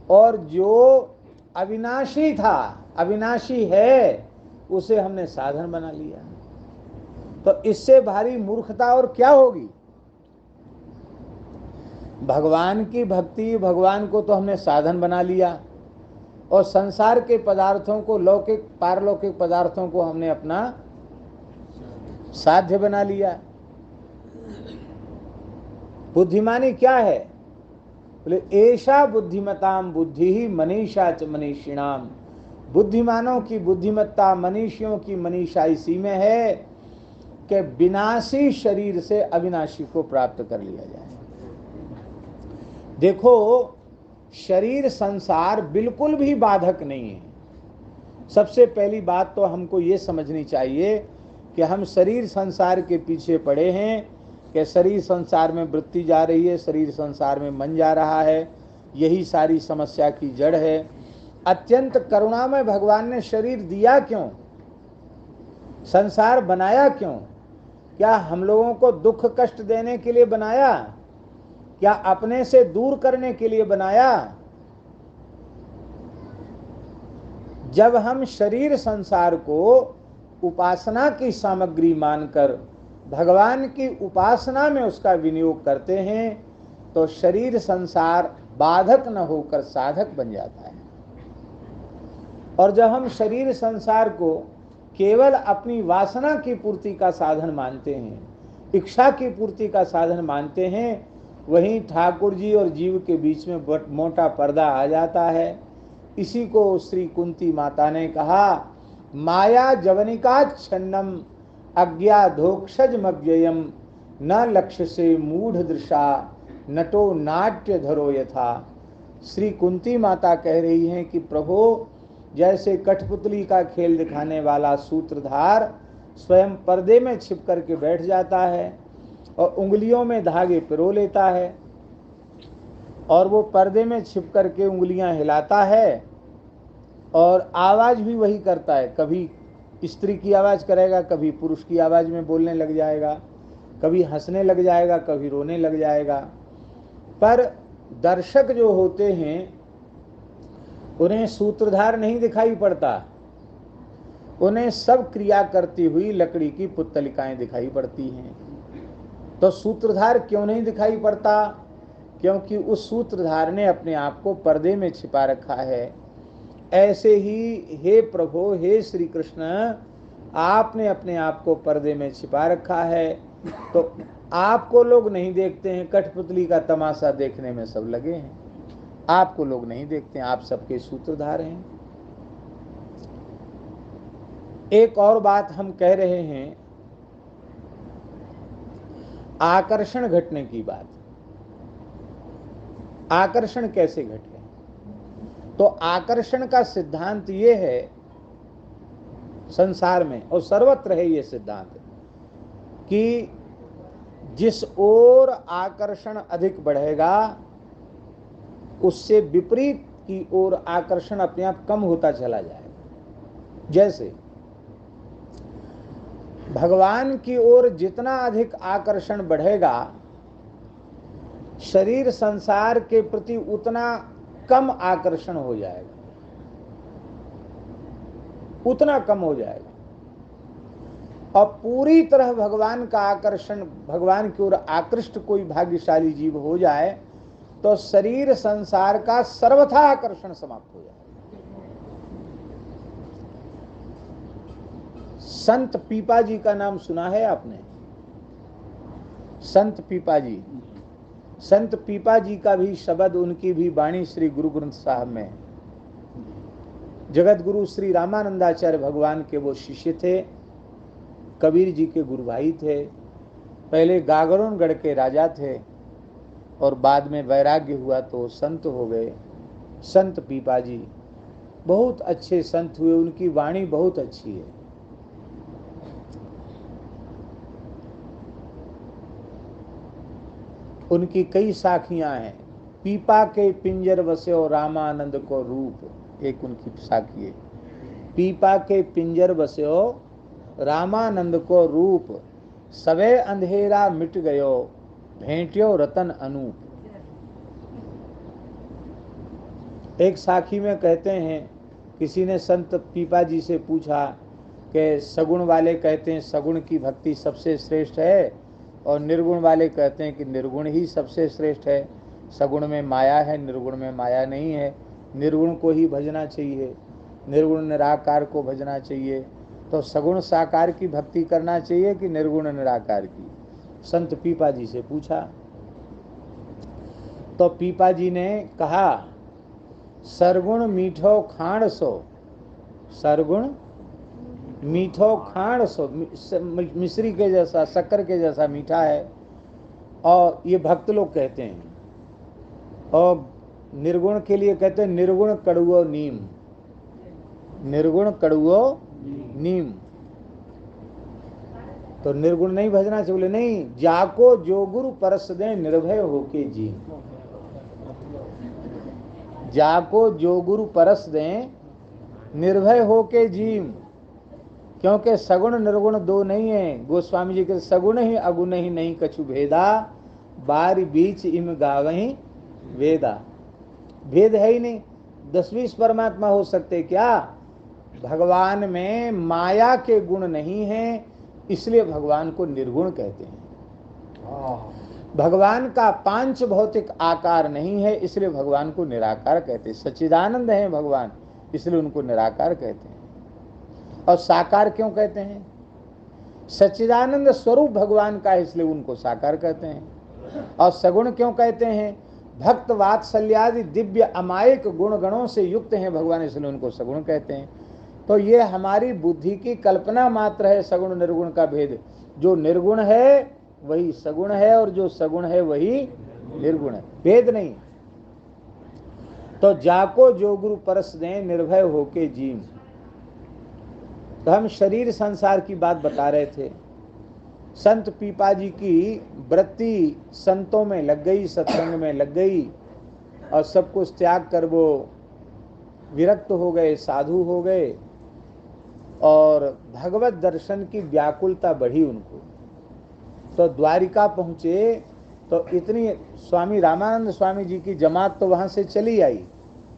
और जो अविनाशी था, अविनाशी है, उसे हमने साधन बना लिया। तो इससे भारी मूर्खता और क्या होगी? भगवान की भक्ति, भगवान को तो हमने साधन बना लिया, और संसार के पदार्थों को, लौकिक पारलौकिक पदार्थों को हमने अपना साध्य बना लिया। बुद्धिमानी क्या है? बोले, ऐसा बुद्धिमताम बुद्धि ही मनीषा च मनीषिणाम। बुद्धिमानों की बुद्धिमत्ता, मनीषियों की मनीषा इसी में है कि विनाशी शरीर से अविनाशी को प्राप्त कर लिया जाए। देखो, शरीर संसार बिल्कुल भी बाधक नहीं है, सबसे पहली बात तो हमको ये समझनी चाहिए कि हम शरीर संसार के पीछे पड़े हैं, कि शरीर संसार में वृत्ति जा रही है, शरीर संसार में मन जा रहा है, यही सारी समस्या की जड़ है। अत्यंत करुणामय भगवान ने शरीर दिया क्यों, संसार बनाया क्यों? क्या हम लोगों को दुख कष्ट देने के लिए बनाया? क्या अपने से दूर करने के लिए बनाया? जब हम शरीर संसार को उपासना की सामग्री मानकर भगवान की उपासना में उसका विनियोग करते हैं तो शरीर संसार बाधक न होकर साधक बन जाता है। और जब हम शरीर संसार को केवल अपनी वासना की पूर्ति का साधन मानते हैं, इच्छा की पूर्ति का साधन मानते हैं, वहीं ठाकुर जी और जीव के बीच में मोटा पर्दा आ जाता है। इसी को श्री कुंती माता ने कहा, माया जवनिका छन्नम अज्ञाधोक्षज मज्ञयम न लक्ष्य से मूढ़ दृशा नटो नाट्य धरो यथा। श्री कुंती माता कह रही हैं कि प्रभु, जैसे कठपुतली का खेल दिखाने वाला सूत्रधार स्वयं पर्दे में छिप करके बैठ जाता है और उंगलियों में धागे पिरो लेता है और वो पर्दे में छिप करके उंगलियां हिलाता है और आवाज भी वही करता है, कभी स्त्री की आवाज करेगा, कभी पुरुष की आवाज में बोलने लग जाएगा, कभी हंसने लग जाएगा, कभी रोने लग जाएगा। पर दर्शक जो होते हैं उन्हें सूत्रधार नहीं दिखाई पड़ता, उन्हें सब क्रिया करती हुई लकड़ी की पुतलिकाएं दिखाई पड़ती हैं। तो सूत्रधार क्यों नहीं दिखाई पड़ता? क्योंकि उस सूत्रधार ने अपने आप को पर्दे में छिपा रखा है। ऐसे ही हे प्रभु, हे श्री कृष्ण, आपने अपने आप को पर्दे में छिपा रखा है, तो आपको लोग नहीं देखते हैं। कठपुतली का तमाशा देखने में सब लगे हैं, आपको लोग नहीं देखते हैं, आप सबके सूत्रधार हैं। एक और बात हम कह रहे हैं, आकर्षण घटने की बात। आकर्षण कैसे घटे? तो आकर्षण का सिद्धांत ये है संसार में, और सर्वत्र है ये सिद्धांत, कि जिस ओर आकर्षण अधिक बढ़ेगा उससे विपरीत की ओर आकर्षण अपने आप कम होता चला जाएगा। जैसे भगवान की ओर जितना अधिक आकर्षण बढ़ेगा, शरीर संसार के प्रति उतना कम आकर्षण हो जाएगा, उतना कम हो जाएगा। और पूरी तरह भगवान का आकर्षण, भगवान की ओर आकृष्ट कोई भाग्यशाली जीव हो जाए तो शरीर संसार का सर्वथा आकर्षण समाप्त हो जाए। संत पीपा जी का नाम सुना है आपने? संत पीपा जी, संत पीपा जी का भी शब्द, उनकी भी वाणी श्री गुरु ग्रंथ साहब में। जगत गुरु श्री रामानंदाचार्य भगवान के वो शिष्य थे, कबीर जी के गुरु भाई थे, पहले गागरोनगढ़ के राजा थे और बाद में वैराग्य हुआ तो संत हो गए। संत पीपा जी बहुत अच्छे संत हुए, उनकी वाणी बहुत अच्छी है। उनकी कई साखियां हैं। पीपा के पिंजर बस्यो रामानंद को रूप, एक उनकी साखी है। पीपा के पिंजर बस्यो रामानंद को रूप, सवे अंधेरा मिट गयो भेंट्यो रतन अनूप। एक साखी में कहते हैं, किसी ने संत पीपा जी से पूछा कि सगुण वाले कहते हैं सगुण की भक्ति सबसे श्रेष्ठ है और निर्गुण वाले कहते हैं कि निर्गुण ही सबसे श्रेष्ठ है। सगुण में माया है, निर्गुण में माया नहीं है, निर्गुण को ही भजना चाहिए, निर्गुण निराकार को भजना चाहिए। तो सगुण साकार की भक्ति करना चाहिए कि निर्गुण निराकार की? संत पीपा जी से पूछा तो पीपा जी ने कहा, सरगुण मीठो खाण सो, सरगुण मीठो खाण सो, मिश्री के जैसा, शक्कर के जैसा मीठा है। और ये भक्त लोग कहते हैं। और निर्गुण के लिए कहते हैं निर्गुण कड़ुओ नीम, निर्गुण कड़ुओ नीम। तो निर्गुण नहीं भजना चाहिए, बोले नहीं, जाको जो गुरु परस दे निर्भय होके जी। जाको जो गुरु परस दे निर्भय होके जी, क्योंकि सगुण निर्गुण दो नहीं है। गोस्वामी जी के सगुण ही अगुण ही नहीं कछु भेदा, बारी बीच इम गावही वेदा। भेद है ही नहीं, 10-20 परमात्मा हो सकते क्या? भगवान में माया के गुण नहीं है, इसलिए भगवान को निर्गुण कहते हैं। भगवान का पांच भौतिक आकार नहीं है, इसलिए भगवान को निराकार कहते हैं। सच्चिदानंद है भगवान, इसलिए उनको निराकार कहते हैं। और साकार क्यों कहते हैं? सच्चिदानंद स्वरूप भगवान का है, इसलिए उनको साकार कहते हैं। और सगुण क्यों कहते हैं? भक्त वात्सल्यादि दिव्य अमायिक गुण गणों से युक्त हैं भगवान, इसलिए उनको सगुण कहते हैं। तो ये हमारी बुद्धि की कल्पना मात्र है सगुण निर्गुण का भेद। जो निर्गुण है वही सगुण है, और जो सगुण है वही निर्गुण है, भेद नहीं। तो जाको जो गुरु परस दें निर्भय होके जीव। तो हम शरीर संसार की बात बता रहे थे। संत पीपा जी की वृत्ति संतों में लग गई, सत्संग में लग गई, और सब कुछ त्याग कर वो विरक्त हो गए, साधु हो गए, और भगवत दर्शन की व्याकुलता बढ़ी उनको। तो द्वारिका पहुंचे तो इतनी स्वामी रामानंद स्वामी जी की जमात तो वहां से चली आई,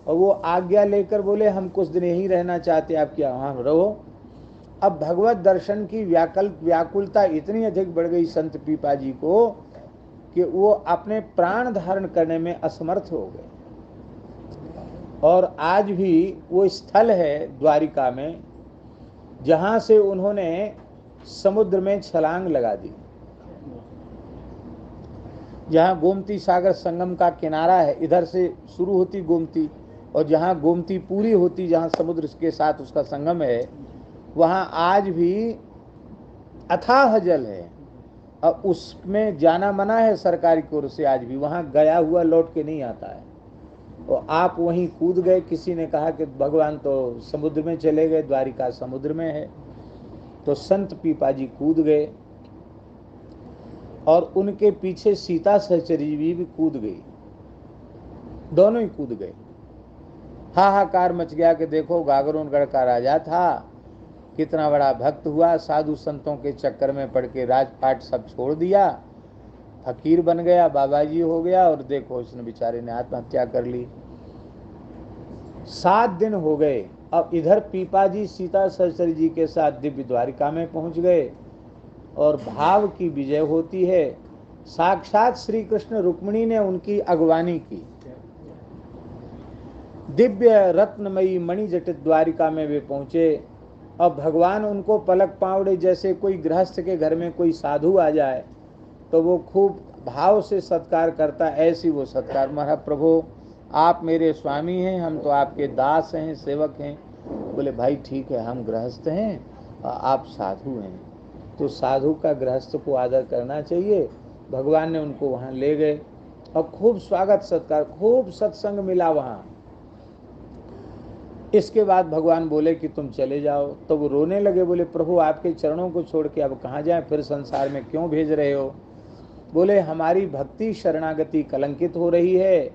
और वो आज्ञा लेकर बोले हम कुछ दिन यहीं रहना चाहते, आप क्या वहां रहो। अब भगवत दर्शन की व्याकुलता इतनी अधिक बढ़ गई संत पीपा जी को कि वो अपने प्राण धारण करने में असमर्थ हो गए। और आज भी वो स्थल है द्वारिका में जहां से उन्होंने समुद्र में छलांग लगा दी। जहां गोमती सागर संगम का किनारा है, इधर से शुरू होती गोमती, और जहां गोमती पूरी होती, जहां समुद्र के साथ उसका संगम है, वहां आज भी अथाह जल है, और उसमें जाना मना है सरकार की ओर से। आज भी वहां गया हुआ लौट के नहीं आता है। और आप वहीं कूद गए, किसी ने कहा कि भगवान तो समुद्र में चले गए, द्वारिका समुद्र में है। तो संत पीपा जी कूद गए, और उनके पीछे सीता सहचरी भी कूद गई, दोनों ही कूद गए। हाहाकार मच गया कि देखो गागरोनगढ़ का राजा था, कितना बड़ा भक्त हुआ, साधु संतों के चक्कर में पड़ के राजपाट सब छोड़ दिया, फकीर बन गया, बाबाजी हो गया, और देखो उसने बेचारे ने आत्महत्या कर ली। 7 दिन हो गए। अब इधर पीपा जी सीता सहचरी जी के साथ दिव्य द्वारिका में पहुंच गए, और भाव की विजय होती है। साक्षात श्री कृष्ण रुक्मिणी ने उनकी अगवानी की। दिव्य रत्नमयी मणिजटित द्वारिका में वे पहुंचे। अब भगवान उनको पलक पावड़े जैसे कोई गृहस्थ के घर में कोई साधु आ जाए तो वो खूब भाव से सत्कार करता, ऐसी वो सत्कार। महाप्रभु आप मेरे स्वामी हैं, हम तो आपके दास हैं, सेवक हैं। बोले भाई ठीक है, हम गृहस्थ हैं और आप साधु हैं, तो साधु का गृहस्थ को आदर करना चाहिए। भगवान ने उनको वहाँ ले गए और खूब स्वागत सत्कार, खूब सत्संग मिला वहाँ। इसके बाद भगवान बोले कि तुम चले जाओ। तो वो रोने लगे, बोले प्रभु आपके चरणों को छोड़ के अब कहाँ जाएं, फिर संसार में क्यों भेज रहे हो। बोले हमारी भक्ति शरणागति कलंकित हो रही है,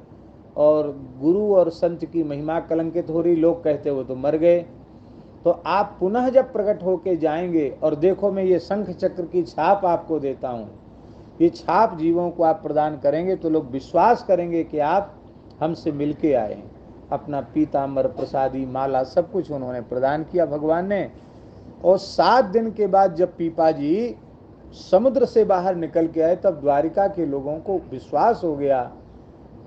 और गुरु और संत की महिमा कलंकित हो रही। लोग कहते वो तो मर गए, तो आप पुनः जब प्रकट होके जाएंगे, और देखो मैं ये शंख चक्र की छाप आपको देता हूँ, ये छाप जीवों को आप प्रदान करेंगे तो लोग विश्वास करेंगे कि आप हमसे मिलके आए हैं। अपना पीताम्बर प्रसादी माला सब कुछ उन्होंने प्रदान किया भगवान ने। और 7 दिन के बाद जब पीपा जी समुद्र से बाहर निकल के आए, तब द्वारिका के लोगों को विश्वास हो गया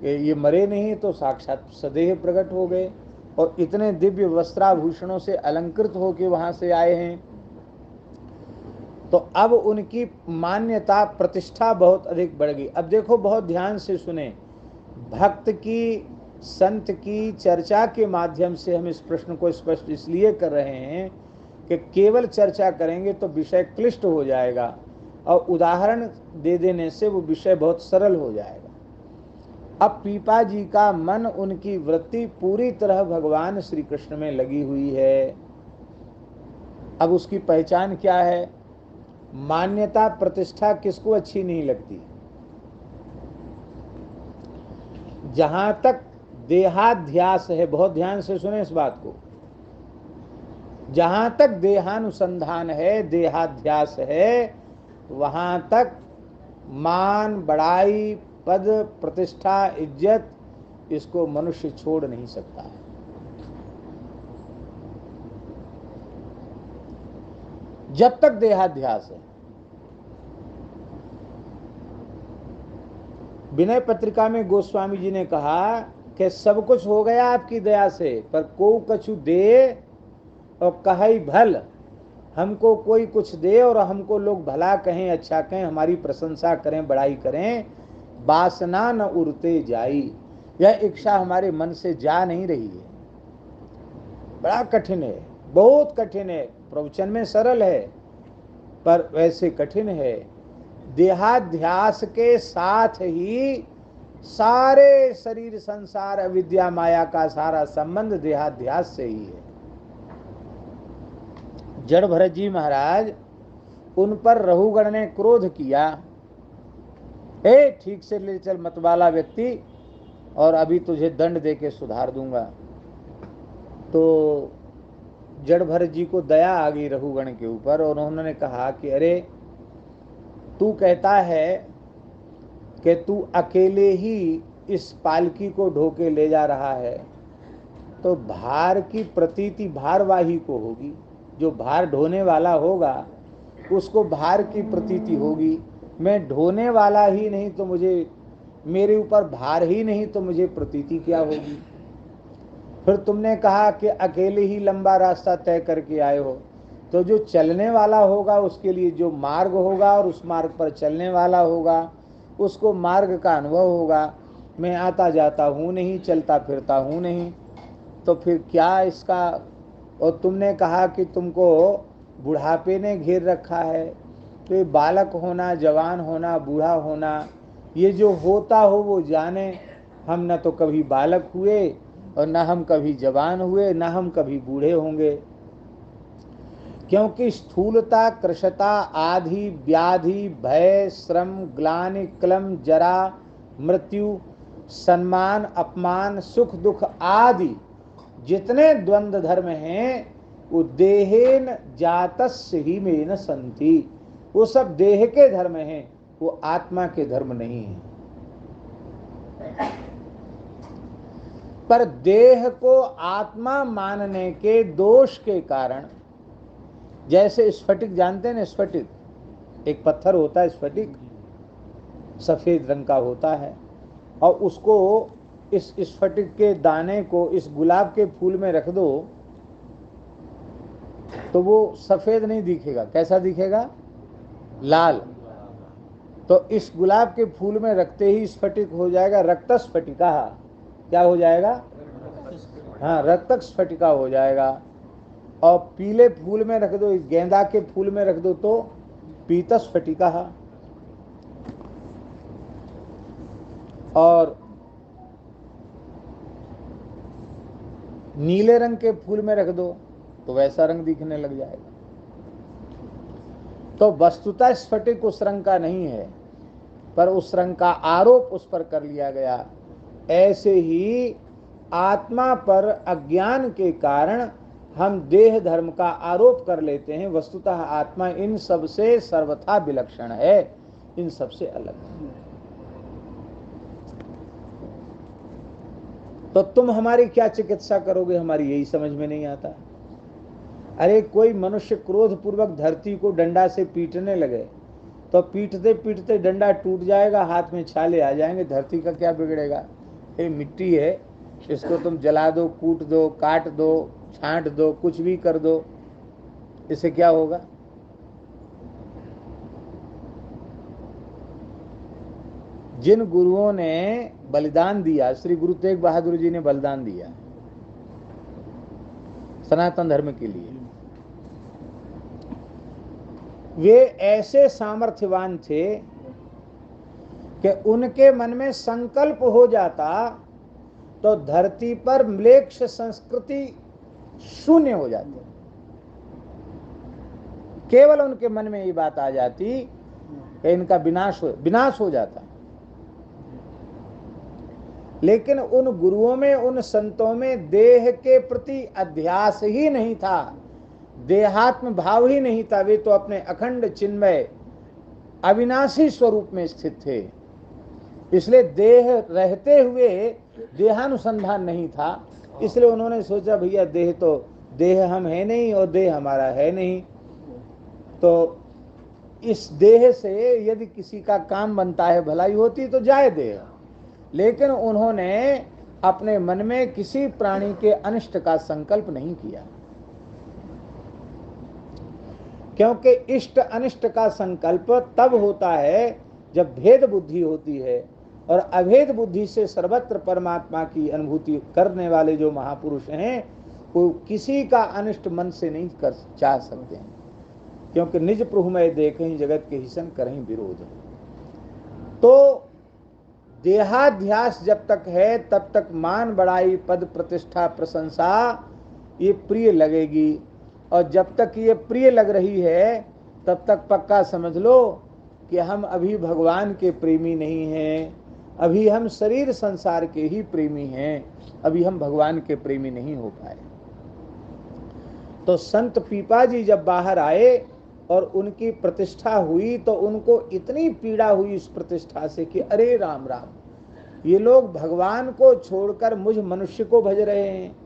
कि ये मरे नहीं, तो साक्षात सदैव प्रकट हो गए, और इतने दिव्य वस्त्राभूषणों से अलंकृत होके वहां से आए हैं। तो अब उनकी मान्यता प्रतिष्ठा बहुत अधिक बढ़ गई। अब देखो बहुत ध्यान से सुने, भक्त की संत की चर्चा के माध्यम से हम इस प्रश्न को स्पष्ट इसलिए कर रहे हैं कि केवल चर्चा करेंगे तो विषय क्लिष्ट हो जाएगा, और उदाहरण दे देने से वो विषय बहुत सरल हो जाएगा। अब पीपा जी का मन, उनकी वृत्ति पूरी तरह भगवान श्री कृष्ण में लगी हुई है। अब उसकी पहचान क्या है? मान्यता प्रतिष्ठा किसको अच्छी नहीं लगती? जहां तक देहाध्यास है, बहुत ध्यान से सुने इस बात को, जहां तक देहानुसंधान है, देहाध्यास है, वहां तक मान, बड़ाई, पद, प्रतिष्ठा, इज्जत, इसको मनुष्य छोड़ नहीं सकता है। जब तक देहाध्यास है। विनय पत्रिका में गोस्वामी जी ने कहा कि सब कुछ हो गया आपकी दया से, पर को कछु दे और कहे भल, हमको कोई कुछ दे और हमको लोग भला कहें, अच्छा कहें, हमारी प्रशंसा करें, बड़ाई करें, वासना न उड़ते जाई, यह इच्छा हमारे मन से जा नहीं रही है। बड़ा कठिन है, बहुत कठिन है। प्रवचन में सरल है पर वैसे कठिन है। देहाध्यास के साथ ही सारे शरीर, संसार, अविद्या, माया का सारा संबंध देहाध्यास से ही है। जड़ भरत जी महाराज, उन पर रहुगण ने क्रोध किया, हे ठीक से ले चल मतवाला व्यक्ति, और अभी तुझे दंड दे के सुधार दूंगा। तो जड़ भरत जी को दया आ गई रहुगण के ऊपर, और उन्होंने कहा कि अरे तू कहता है कि तू अकेले ही इस पालकी को ढोके ले जा रहा है, तो भार की प्रतीति भारवाही को होगी। जो भार ढोने वाला होगा उसको भार की प्रतीति होगी। मैं ढोने वाला ही नहीं तो मुझे, मेरे ऊपर भार ही नहीं तो मुझे प्रतीति क्या होगी? फिर तुमने कहा कि अकेले ही लंबा रास्ता तय करके आए हो, तो जो चलने वाला होगा उसके लिए जो मार्ग होगा और उस मार्ग पर चलने वाला होगा, उसको मार्ग का अनुभव होगा। मैं आता जाता हूँ नहीं, चलता फिरता हूँ नहीं, तो फिर क्या इसका? और तुमने कहा कि तुमको बुढ़ापे ने घेर रखा है, तो ये बालक होना, जवान होना, बूढ़ा होना, ये जो होता हो वो जाने। हम न तो कभी बालक हुए और न हम कभी जवान हुए, न हम कभी बूढ़े होंगे, क्योंकि स्थूलता, कृशता, आधि, व्याधि, भय, श्रम, ग्लानि, क्लम, जरा, मृत्यु, सम्मान, अपमान, सुख दुख आदि जितने द्वंद्व धर्म हैं, वो देहेन जातस्य ही में न संति, वो सब देह के धर्म हैं, वो आत्मा के धर्म नहीं है। पर देह को आत्मा मानने के दोष के कारण, जैसे स्फटिक जानते हैं ना, स्फटिक एक पत्थर होता है, स्फटिक सफेद रंग का होता है, और उसको, इस स्फटिक के दाने को इस गुलाब के फूल में रख दो तो वो सफेद नहीं दिखेगा, कैसा दिखेगा? लाल। तो इस गुलाब के फूल में रखते ही स्फटिक हो जाएगा रक्त स्फटिका। क्या हो जाएगा? हाँ, रक्त स्फटिका हो जाएगा। और पीले फूल में रख दो, गेंदा के फूल में रख दो तो पीत स्फटिका। और नीले रंग के फूल में रख दो तो वैसा रंग दिखने लग जाएगा। तो वस्तुतः स्फटिक उस रंग का नहीं है, पर उस रंग का आरोप उस पर कर लिया गया। ऐसे ही आत्मा पर अज्ञान के कारण हम देह धर्म का आरोप कर लेते हैं। वस्तुतः आत्मा इन सब से सर्वथा विलक्षण है, इन सब से अलग है। तो तुम हमारी क्या चिकित्सा करोगे, हमारी यही समझ में नहीं आता। अरे कोई मनुष्य क्रोध पूर्वक धरती को डंडा से पीटने लगे तो पीटते पीटते डंडा टूट जाएगा, हाथ में छाले आ जाएंगे, धरती का क्या बिगड़ेगा? ये मिट्टी है, इसको तुम जला दो, कूट दो, काट दो, छांट दो, कुछ भी कर दो, इससे क्या होगा? जिन गुरुओं ने बलिदान दिया, श्री गुरु तेग बहादुर जी ने बलिदान दिया सनातन धर्म के लिए, वे ऐसे सामर्थ्यवान थे कि उनके मन में संकल्प हो जाता तो धरती पर म्लेच्छ संस्कृति शून्य हो जाती। केवल उनके मन में ये बात आ जाती कि इनका विनाश हो जाता। लेकिन उन गुरुओं में, उन संतों में देह के प्रति अध्यास ही नहीं था, देहात्म भाव ही नहीं था। वे तो अपने अखंड चिन्मय अविनाशी स्वरूप में स्थित थे। इसलिए देह रहते हुए देहानुसंधान नहीं था। इसलिए उन्होंने सोचा भैया देह हम है नहीं और देह हमारा है नहीं, तो इस देह से यदि किसी का काम बनता है, भलाई होती तो जाए देह। लेकिन उन्होंने अपने मन में किसी प्राणी के अनिष्ट का संकल्प नहीं किया, क्योंकि इष्ट अनिष्ट का संकल्प तब होता है जब भेद बुद्धि होती है, और अभेद बुद्धि से सर्वत्र परमात्मा की अनुभूति करने वाले जो महापुरुष हैं वो किसी का अनिष्ट मन से नहीं कर चाह सकते हैं, क्योंकि निज प्रभुमय देखें जगत के हिसन करें विरोध। तो देहाध्यास जब तक है तब तक मान बढ़ाई, पद प्रतिष्ठा, प्रशंसा ये प्रिय लगेगी, और जब तक ये प्रिय लग रही है तब तक पक्का समझ लो कि हम अभी भगवान के प्रेमी नहीं हैं, अभी हम शरीर संसार के ही प्रेमी हैं, अभी हम भगवान के प्रेमी नहीं हो पाए। तो संत पीपा जी जब बाहर आए और उनकी प्रतिष्ठा हुई तो उनको इतनी पीड़ा हुई इस प्रतिष्ठा से कि अरे राम राम, ये लोग भगवान को छोड़कर मुझ मनुष्य को भज रहे हैं।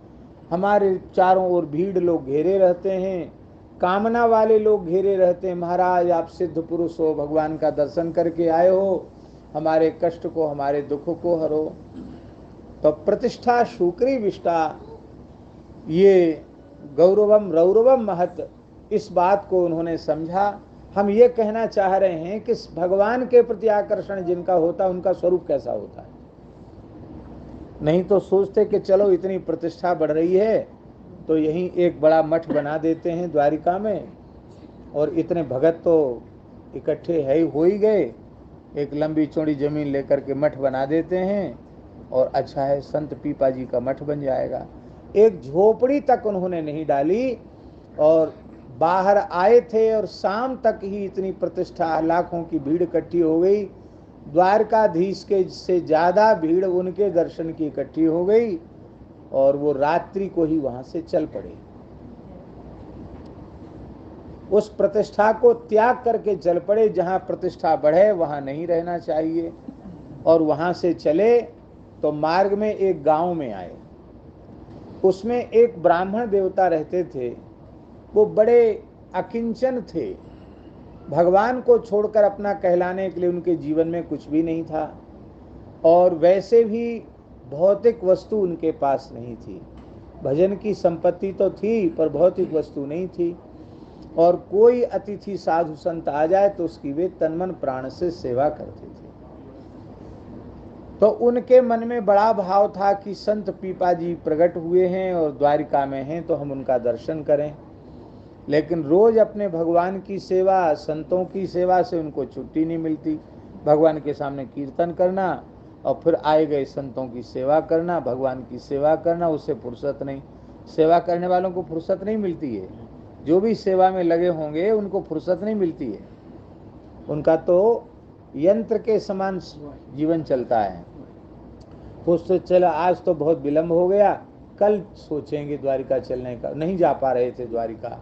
हमारे चारों ओर भीड़ लोग घेरे रहते हैं, कामना वाले लोग घेरे रहते हैं, महाराज आप सिद्ध पुरुष हो, भगवान का दर्शन करके आए हो, हमारे कष्ट को, हमारे दुख को हरो। तो प्रतिष्ठा शुक्री विष्टा, ये गौरवम रौरवम महत, इस बात को उन्होंने समझा। हम ये कहना चाह रहे हैं कि भगवान के प्रति आकर्षण जिनका होता उनका स्वरूप कैसा होता है। नहीं तो सोचते कि चलो इतनी प्रतिष्ठा बढ़ रही है तो यहीं एक बड़ा मठ बना देते हैं द्वारिका में, और इतने भगत तो इकट्ठे है हो ही गए, एक लंबी चौड़ी जमीन लेकर के मठ बना देते हैं और अच्छा है संत पीपा जी का मठ बन जाएगा। एक झोपड़ी तक उन्होंने नहीं डाली और बाहर आए थे और शाम तक ही इतनी प्रतिष्ठा, लाखों की भीड़ इकट्ठी हो गई। द्वारकाधीश के से ज्यादा भीड़ उनके दर्शन की इकट्ठी हो गई और वो रात्रि को ही वहां से चल पड़े। उस प्रतिष्ठा को त्याग करके चल पड़े। जहां प्रतिष्ठा बढ़े वहां नहीं रहना चाहिए, और वहां से चले तो मार्ग में एक गांव में आए। उसमें एक ब्राह्मण देवता रहते थे, वो बड़े अकिंचन थे, भगवान को छोड़कर अपना कहलाने के लिए उनके जीवन में कुछ भी नहीं था, और वैसे भी भौतिक वस्तु उनके पास नहीं थी। भजन की संपत्ति तो थी पर भौतिक वस्तु नहीं थी, और कोई अतिथि साधु संत आ जाए तो उसकी वे तन मन प्राण से सेवा करते थे। तो उनके मन में बड़ा भाव था कि संत पीपा जी प्रकट हुए हैं और द्वारिका में हैं तो हम उनका दर्शन करें। लेकिन रोज अपने भगवान की सेवा, संतों की सेवा से उनको छुट्टी नहीं मिलती। भगवान के सामने कीर्तन करना और फिर आए गए संतों की सेवा करना, भगवान की सेवा करना, उससे फुर्सत नहीं। सेवा करने वालों को फुर्सत नहीं मिलती है, जो भी सेवा में लगे होंगे उनको फुर्सत नहीं मिलती है। उनका तो यंत्र के समान जीवन चलता है। उससे चला आज तो बहुत विलंब हो गया, कल सोचेंगे द्वारिका चलने का। नहीं जा पा रहे थे द्वारिका,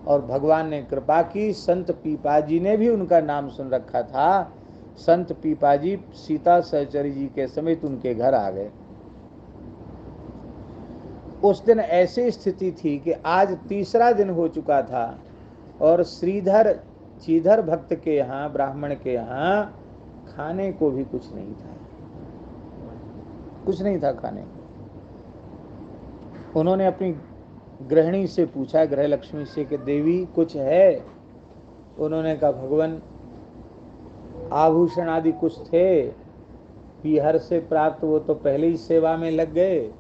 और भगवान ने कृपा की, संत पीपा जी ने भी उनका नाम सुन रखा था। संत पीपा जी सीता सहचरी जी के समेत उनके घर आ गए। उस दिन ऐसी स्थिति थी कि आज तीसरा दिन हो चुका था और श्रीधर भक्त के यहाँ, ब्राह्मण के यहाँ खाने को भी कुछ नहीं था, कुछ नहीं था खाने को। उन्होंने अपनी गृहिणी से पूछा, गृह लक्ष्मी से, कि देवी कुछ है? उन्होंने कहा भगवान आभूषण आदि कुछ थे, पीहर से प्राप्त, वो तो पहले ही सेवा में लग गए,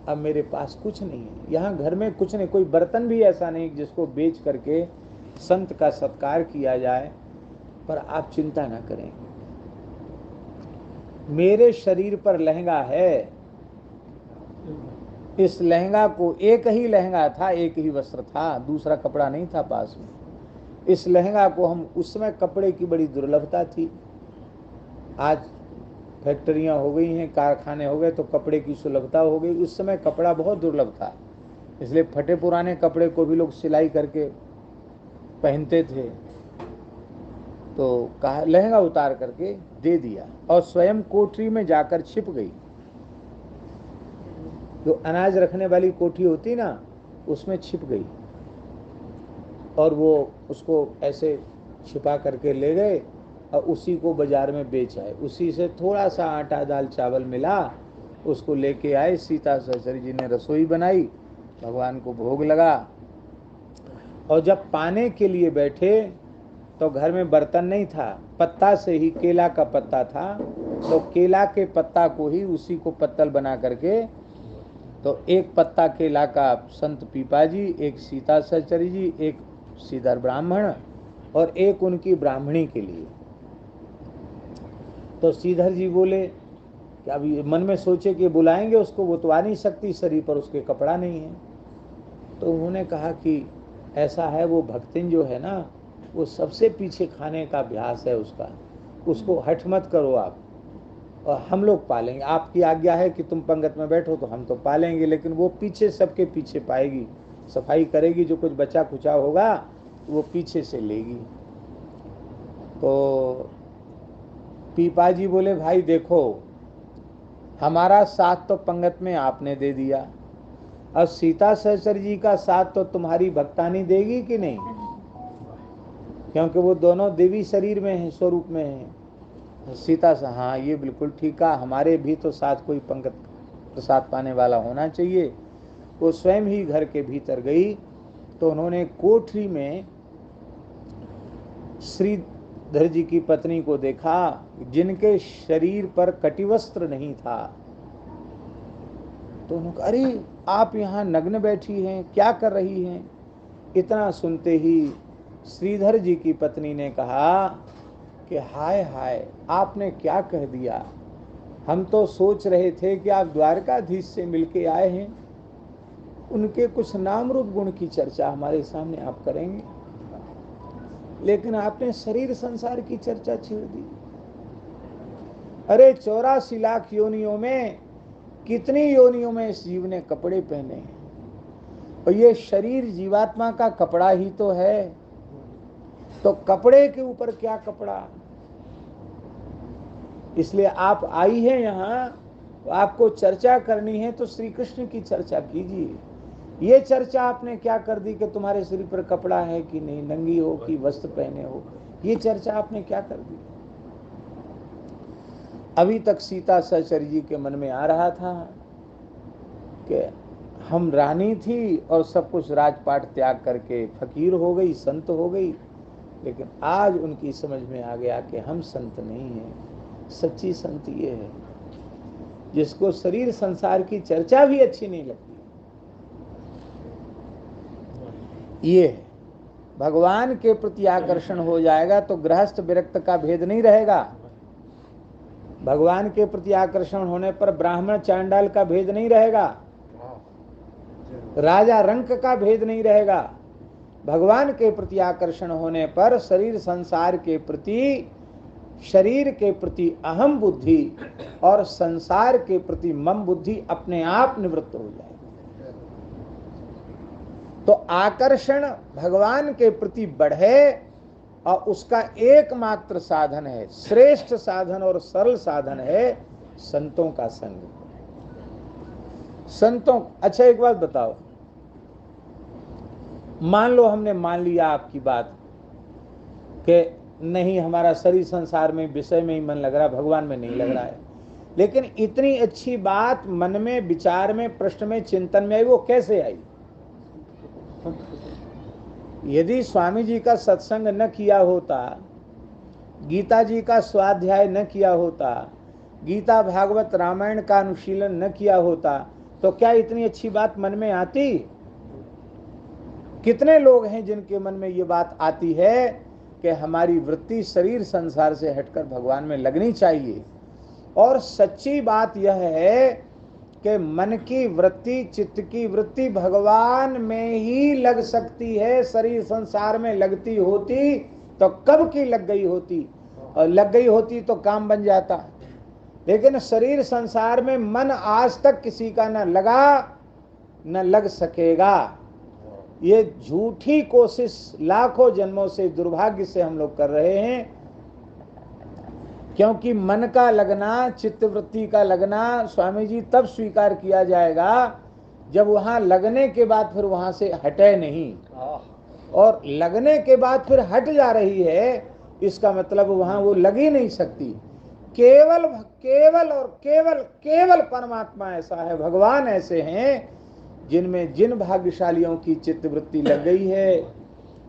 अब मेरे पास कुछ नहीं है। यहाँ घर में कुछ नहीं, कोई बर्तन भी ऐसा नहीं जिसको बेच करके संत का सत्कार किया जाए, पर आप चिंता ना करें, मेरे शरीर पर लहंगा है, इस लहंगा को, एक ही लहंगा था, एक ही वस्त्र था, दूसरा कपड़ा नहीं था पास में। इस लहंगा को हम, उस समय कपड़े की बड़ी दुर्लभता थी, आज फैक्ट्रियां हो गई हैं, कारखाने हो गए तो कपड़े की सुलभता हो गई। उस समय कपड़ा बहुत दुर्लभ था, इसलिए फटे पुराने कपड़े को भी लोग सिलाई करके पहनते थे। तो कहा, लहंगा उतार करके दे दिया और स्वयं कोठरी में जाकर छिप गई। जो अनाज रखने वाली कोठी होती ना, उसमें छिप गई और वो उसको ऐसे छिपा करके ले गए और उसी को बाजार में बेच आए। उसी से थोड़ा सा आटा दाल चावल मिला, उसको लेके आए। सीता सहचरी जी ने रसोई बनाई, भगवान को भोग लगा और जब पाने के लिए बैठे तो घर में बर्तन नहीं था, पत्ता से ही, केला का पत्ता था, तो केला के पत्ता को ही, उसी को पत्तल बना करके, तो एक पत्ता केला का संत पीपा जी, एक सीता सहचरी जी, एक श्रीधर ब्राह्मण और एक उनकी ब्राह्मणी के लिए। तो श्रीधर जी बोले कि अभी मन में सोचे कि बुलाएंगे उसको, वो तो आ नहीं सकती, शरीर पर उसके कपड़ा नहीं है। तो उन्होंने कहा कि ऐसा है, वो भक्तिन जो है ना, वो सबसे पीछे खाने का अभ्यास है उसका, उसको हठ मत करो आप, और हम लोग पालेंगे। आपकी आज्ञा है कि तुम पंगत में बैठो तो हम तो पालेंगे, लेकिन वो पीछे, सबके पीछे पाएगी, सफाई करेगी, जो कुछ बचा खुचा होगा वो पीछे से लेगी। तो पीपा जी बोले, भाई देखो, हमारा साथ तो पंगत में आपने दे दिया, अब सीता सहचर जी का साथ तो तुम्हारी भक्तानी देगी कि नहीं, क्योंकि वो दोनों देवी शरीर में हैं, स्वरूप में हैं। सीता से, हाँ ये बिल्कुल ठीक है, हमारे भी तो साथ कोई पंगत प्रसाद पाने वाला होना चाहिए। वो स्वयं ही घर के भीतर गई तो उन्होंने कोठरी में श्रीधर जी की पत्नी को देखा, जिनके शरीर पर कटिवस्त्र नहीं था। तो उन्होंने कहा, अरे आप यहाँ नग्न बैठी हैं, क्या कर रही हैं? इतना सुनते ही श्रीधर जी की पत्नी ने कहा कि हाय हाय, आपने क्या कह दिया, हम तो सोच रहे थे कि आप द्वारकाधीश से मिलके आए हैं, उनके कुछ नाम रूप गुण की चर्चा हमारे सामने आप करेंगे, लेकिन आपने शरीर संसार की चर्चा छेड़ दी। अरे 84 लाख योनियों में कितनी योनियों में इस जीव ने कपड़े पहने हैं, और ये शरीर जीवात्मा का कपड़ा ही तो है, तो कपड़े के ऊपर क्या कपड़ा। इसलिए आप आई हैं यहाँ, तो आपको चर्चा करनी है तो श्री कृष्ण की चर्चा कीजिए। ये चर्चा आपने क्या कर दी कि तुम्हारे शरीर पर कपड़ा है कि नहीं, नंगी हो कि वस्त्र पहने हो, ये चर्चा आपने क्या कर दी। अभी तक सीता सहचरी जी के मन में आ रहा था कि हम रानी थी और सब कुछ राजपाट त्याग करके फकीर हो गई, संत हो गई, लेकिन आज उनकी समझ में आ गया कि हम संत नहीं हैं, सच्ची संत ये है जिसको शरीर संसार की चर्चा भी अच्छी नहीं लगती। ये है, भगवान के प्रति आकर्षण हो जाएगा तो गृहस्थ विरक्त का भेद नहीं रहेगा। भगवान के प्रति आकर्षण होने पर ब्राह्मण चांडाल का भेद नहीं रहेगा, राजा रंक का भेद नहीं रहेगा। भगवान के प्रति आकर्षण होने पर शरीर संसार के प्रति, शरीर के प्रति अहम बुद्धि और संसार के प्रति मम बुद्धि अपने आप निवृत्त हो जाएगी। तो आकर्षण भगवान के प्रति बढ़े और उसका एकमात्र साधन है, श्रेष्ठ साधन और सरल साधन है संतों का संग। संतों, अच्छा एक बात बताओ, मान लो हमने मान लिया आपकी बात कि नहीं, हमारा शरीर संसार में विषय में ही मन लग रहा है, भगवान में नहीं लग रहा है, लेकिन इतनी अच्छी बात मन में, विचार में, प्रश्न में, चिंतन में आई, वो कैसे आई? यदि स्वामी जी का सत्संग न किया होता, गीता जी का स्वाध्याय न किया होता, गीता भागवत रामायण का अनुशीलन न किया होता, तो क्या इतनी अच्छी बात मन में आती? कितने लोग हैं जिनके मन में ये बात आती है कि हमारी वृत्ति शरीर संसार से हटकर भगवान में लगनी चाहिए, और सच्ची बात यह है कि मन की वृत्ति, चित्त की वृत्ति भगवान में ही लग सकती है। शरीर संसार में लगती होती तो कब की लग गई होती, और लग गई होती तो काम बन जाता। लेकिन शरीर संसार में मन आज तक किसी का न लगा न लग सकेगा। ये झूठी कोशिश लाखों जन्मों से, दुर्भाग्य से हम लोग कर रहे हैं। क्योंकि मन का लगना, चित्तवृत्ति का लगना स्वामी जी तब स्वीकार किया जाएगा जब वहां लगने के बाद फिर वहां से हटे नहीं, और लगने के बाद फिर हट जा रही है, इसका मतलब वहां वो लग ही नहीं सकती। केवल केवल और केवल केवल परमात्मा ऐसा है, भगवान ऐसे हैं जिनमें जिन भाग्यशालियों की चित्तवृत्ति लग गई है,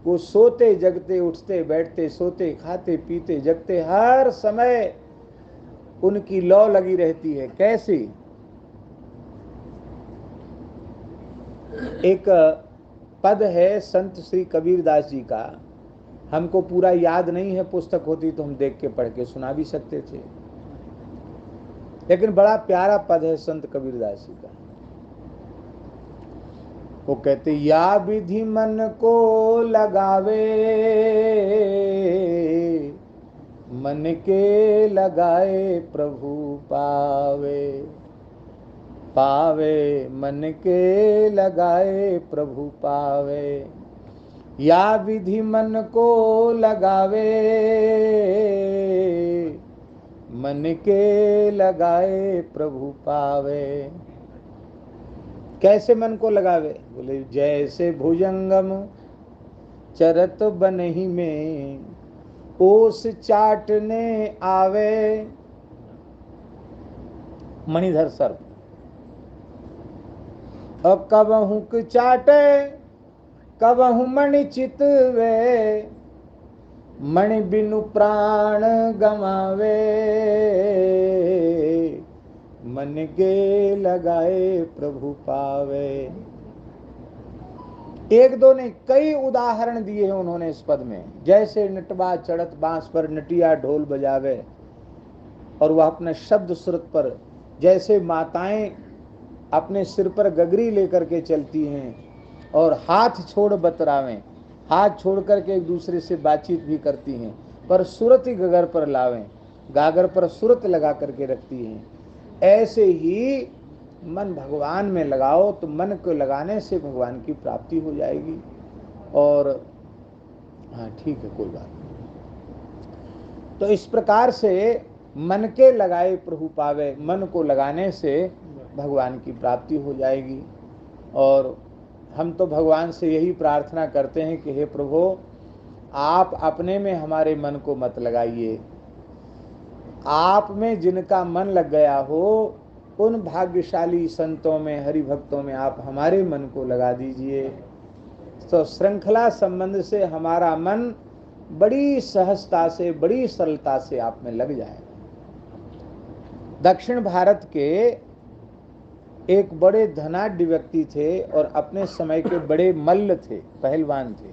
वो सोते जगते, उठते बैठते, सोते खाते पीते जगते, हर समय उनकी लौ लगी रहती है। कैसी? एक पद है संत श्री कबीरदास जी का, हमको पूरा याद नहीं है, पुस्तक होती तो हम देख के पढ़ के सुना भी सकते थे, लेकिन बड़ा प्यारा पद है संत कबीरदास जी का। वो कहते, या विधि मन को लगावे, मन के लगाए प्रभु पावे, पावे मन के लगाए प्रभु पावे। या विधि मन को लगावे, मन के लगाए प्रभु पावे। कैसे मन को लगावे? बोले, जैसे भुजंगम चरत बनहि में, ओस चाटने आवे। मणिधर सर्प और कबहु चाटे, कबहु मणि चितवे, मणि बिनु प्राण गमावे, मन के लगाए प्रभु पावे। एक दो ने कई उदाहरण दिए हैं उन्होंने इस पद में। जैसे नटवा चढ़त बांस पर नटिया ढोल बजावे, और वह अपने शब्द श्रुत पर, जैसे माताएं अपने सिर पर गगरी लेकर के चलती हैं और हाथ छोड़ बतरावें, हाथ छोड़ करके एक दूसरे से बातचीत भी करती हैं, पर सूरत ही गगर पर लावें, गागर पर सूरत लगा करके रखती हैं। ऐसे ही मन भगवान में लगाओ तो मन को लगाने से भगवान की प्राप्ति हो जाएगी। और हाँ ठीक है, कोई बात नहीं। तो इस प्रकार से मन के लगाए प्रभु पावे, मन को लगाने से भगवान की प्राप्ति हो जाएगी। और हम तो भगवान से यही प्रार्थना करते हैं कि हे प्रभु, आप अपने में हमारे मन को मत लगाइए, आप में जिनका मन लग गया हो उन भाग्यशाली संतों में, हरि भक्तों में आप हमारे मन को लगा दीजिए। तो श्रृंखला संबंध से हमारा मन बड़ी सहजता से, बड़ी सरलता से आप में लग जाएगा। दक्षिण भारत के एक बड़े धनाढ्य व्यक्ति थे और अपने समय के बड़े मल्ल थे, पहलवान थे,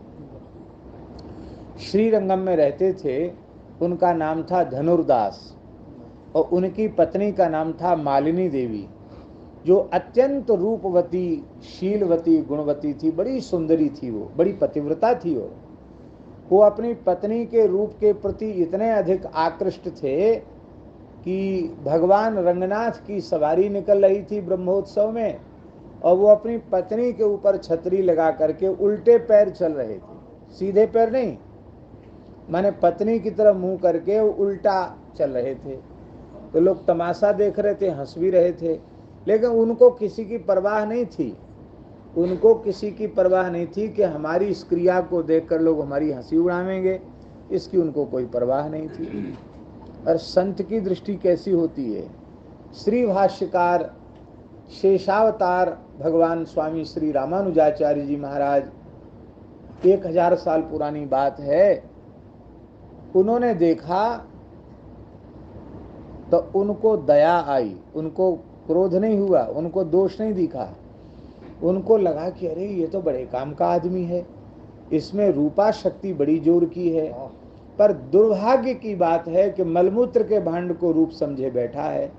श्रीरंगम में रहते थे। उनका नाम था धनुर्दास और उनकी पत्नी का नाम था मालिनी देवी, जो अत्यंत रूपवती, शीलवती, गुणवती थी, बड़ी सुंदरी थी, वो बड़ी पतिव्रता थी। वो अपनी पत्नी के रूप के प्रति इतने अधिक आकृष्ट थे कि भगवान रंगनाथ की सवारी निकल रही थी ब्रह्मोत्सव में, और वो अपनी पत्नी के ऊपर छतरी लगा करके उल्टे पैर चल रहे थे, सीधे पैर नहीं, माने पत्नी की तरफ मुंह करके वो उल्टा चल रहे थे। तो लोग तमाशा देख रहे थे, हंस भी रहे थे, लेकिन उनको किसी की परवाह नहीं थी। उनको किसी की परवाह नहीं थी कि हमारी इस क्रिया को देखकर लोग हमारी हंसी उड़ावेंगे, इसकी उनको कोई परवाह नहीं थी। और संत की दृष्टि कैसी होती है? श्री भाष्यकार शेषावतार भगवान स्वामी श्री रामानुजाचार्य जी महाराज, 1000 साल पुरानी बात है, उन्होंने देखा तो उनको दया आई, उनको क्रोध नहीं हुआ, उनको दोष नहीं दिखा। उनको लगा कि अरे ये तो बड़े काम का आदमी है, इसमें रूपा शक्ति बड़ी जोर की है, पर दुर्भाग्य की बात है कि मलमूत्र के भांड को रूप समझे बैठा है।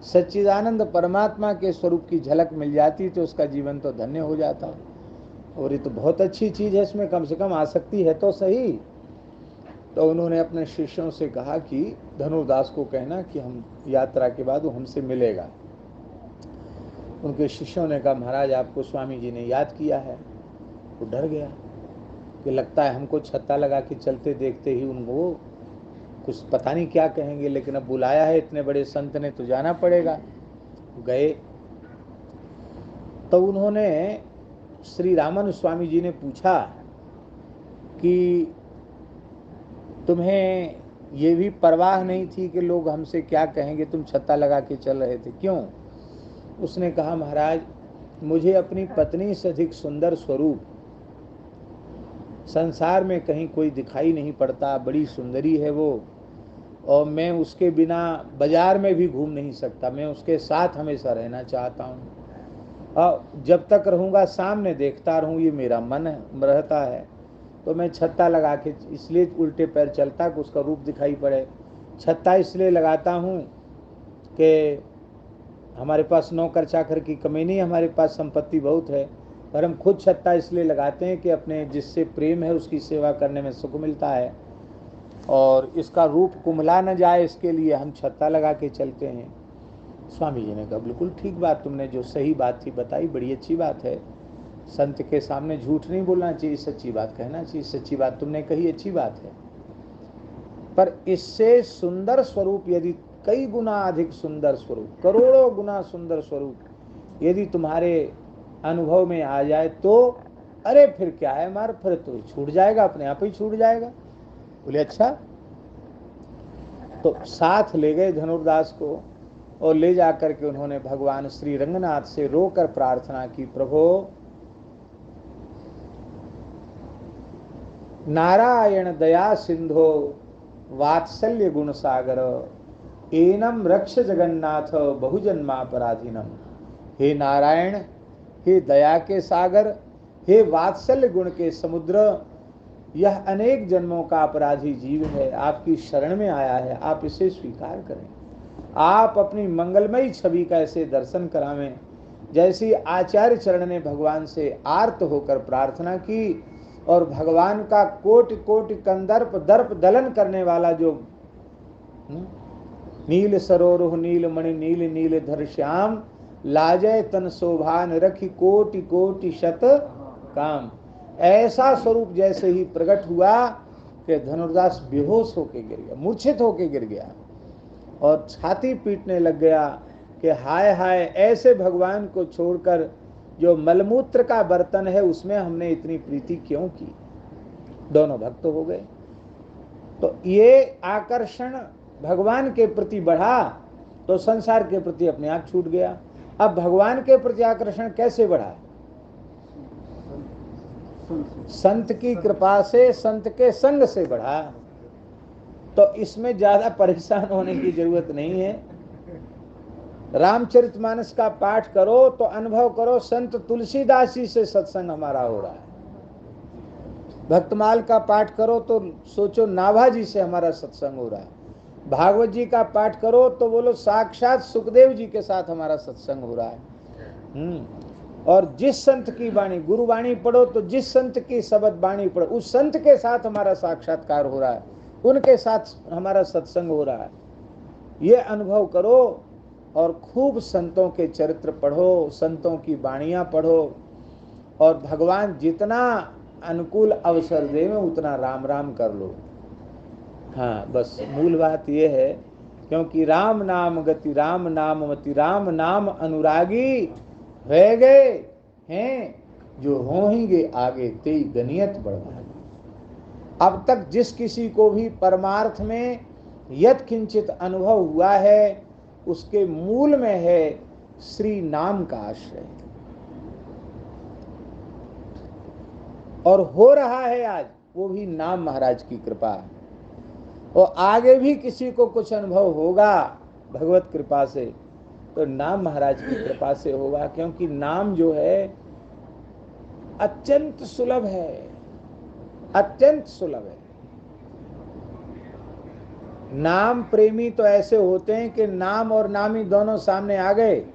सच्चिदानंद परमात्मा के स्वरूप की झलक मिल जाती तो उसका जीवन तो धन्य हो जाता। और ये तो बहुत अच्छी चीज है, इसमें कम से कम आसक्ति है तो सही। तो उन्होंने अपने शिष्यों से कहा कि धनुर्दास को कहना कि हम यात्रा के बाद वो हमसे मिलेगा। उनके शिष्यों ने कहा महाराज आपको स्वामी जी ने याद किया है। वो डर गया कि लगता है हमको छत्ता लगा के चलते देखते ही उनको कुछ पता नहीं क्या कहेंगे, लेकिन अब बुलाया है इतने बड़े संत ने तो जाना पड़ेगा। गए तो उन्होंने श्री रामानुज स्वामी जी ने पूछा कि तुम्हें ये भी परवाह नहीं थी कि लोग हमसे क्या कहेंगे, तुम छत्ता लगा के चल रहे थे, क्यों? उसने कहा महाराज मुझे अपनी पत्नी से अधिक सुंदर स्वरूप संसार में कहीं कोई दिखाई नहीं पड़ता, बड़ी सुंदरी है वो, और मैं उसके बिना बाजार में भी घूम नहीं सकता, मैं उसके साथ हमेशा रहना चाहता हूँ, और जब तक रहूँगा सामने देखता रहूँ, ये मेरा मन रहता है। तो मैं छत्ता लगा के इसलिए उल्टे पैर चलता कि उसका रूप दिखाई पड़े। छत्ता इसलिए लगाता हूँ कि हमारे पास नौकर चाकर की कमी नहीं, हमारे पास संपत्ति बहुत है, पर हम खुद छत्ता इसलिए लगाते हैं कि अपने जिससे प्रेम है उसकी सेवा करने में सुख मिलता है, और इसका रूप कुम्हला न जाए इसके लिए हम छत्ता लगा के चलते हैं। स्वामी जी ने कहा बिल्कुल ठीक बात, तुमने जो सही बात थी बताई, बड़ी अच्छी बात है। संत के सामने झूठ नहीं बोलना चाहिए, सच्ची बात कहना चाहिए। सच्ची बात तुमने कही, अच्छी बात है, पर इससे सुंदर स्वरूप यदि कई गुना अधिक सुंदर स्वरूप, करोड़ों गुना सुंदर स्वरूप यदि तुम्हारे अनुभव में आ जाए तो अरे फिर क्या है मार, फिर तो छूट जाएगा, अपने आप ही छूट जाएगा। बोले अच्छा। तो साथ ले गए धनुर्दास को, और ले जाकर के उन्होंने भगवान श्री रंगनाथ से रोकर प्रार्थना की, प्रभु नारायण दया सिंधो वात्सल्य गुण सागर एनम रक्ष जगन्नाथ बहुजन्मापराधीनम। हे नारायण, हे दया के सागर, हे वात्सल्य गुण के समुद्र, यह अनेक जन्मों का अपराधी जीव है, आपकी शरण में आया है, आप इसे स्वीकार करें। आप अपनी मंगलमयी छवि का ऐसे दर्शन करावें जैसी आचार्य चरण ने भगवान से आर्त होकर प्रार्थना की, और भगवान का कोटि कोटि कंदर्प दर्प दलन करने वाला जो नील सरोरुह नील मणि नील नील धर श्याम लाजय तन शोभान रखी कोटि कोटि शत काम, ऐसा स्वरूप जैसे ही प्रकट हुआ कि धनुर्दास बेहोश होके गिर गया, मूर्छित होके गिर गया, और छाती पीटने लग गया कि हाय हाय, ऐसे भगवान को छोड़कर जो मलमूत्र का बर्तन है उसमें हमने इतनी प्रीति क्यों की। दोनों भक्त हो गए। तो ये आकर्षण भगवान के प्रति बढ़ा तो संसार के प्रति अपने आप छूट गया। अब भगवान के प्रति आकर्षण कैसे बढ़ा? संत की कृपा से, संत के संग से बढ़ा। तो इसमें ज्यादा परेशान होने की जरूरत नहीं है। रामचरितमानस का पाठ करो तो अनुभव करो, संत तुलसीदास जी से सत्संग हमारा हो रहा है। भक्तमाल का पाठ करो तो सोचो नाभाजी से हमारा सत्संग हो रहा है। भागवत जी का पाठ करो तो बोलो साक्षात सुखदेव जी के साथ हमारा सत्संग हो रहा है। और जिस संत की वाणी, गुरुवाणी पढ़ो तो जिस संत की शब्द वाणी पढ़ो उस संत के साथ हमारा साक्षात्कार हो रहा है, उनके साथ हमारा सत्संग हो रहा है। ये अनुभव करो और खूब संतों के चरित्र पढ़ो, संतों की वाणियां पढ़ो, और भगवान जितना अनुकूल अवसर दे में उतना राम राम कर लो। हाँ, बस मूल बात ये है, क्योंकि राम नाम गति राम नाम मति, राम नाम अनुरागी रह गए हैं जो होंगे आगे तेई गनियत बढ़वा। अब तक जिस किसी को भी परमार्थ में यत किंचित अनुभव हुआ है उसके मूल में है श्री नाम का आश्रय, और हो रहा है आज वो भी नाम महाराज की कृपा। और आगे भी किसी को कुछ अनुभव होगा भगवत कृपा से तो नाम महाराज की कृपा से होगा, क्योंकि नाम जो है अत्यंत सुलभ है, अत्यंत सुलभ है। नाम प्रेमी तो ऐसे होते हैं कि नाम और नामी दोनों सामने आ गए,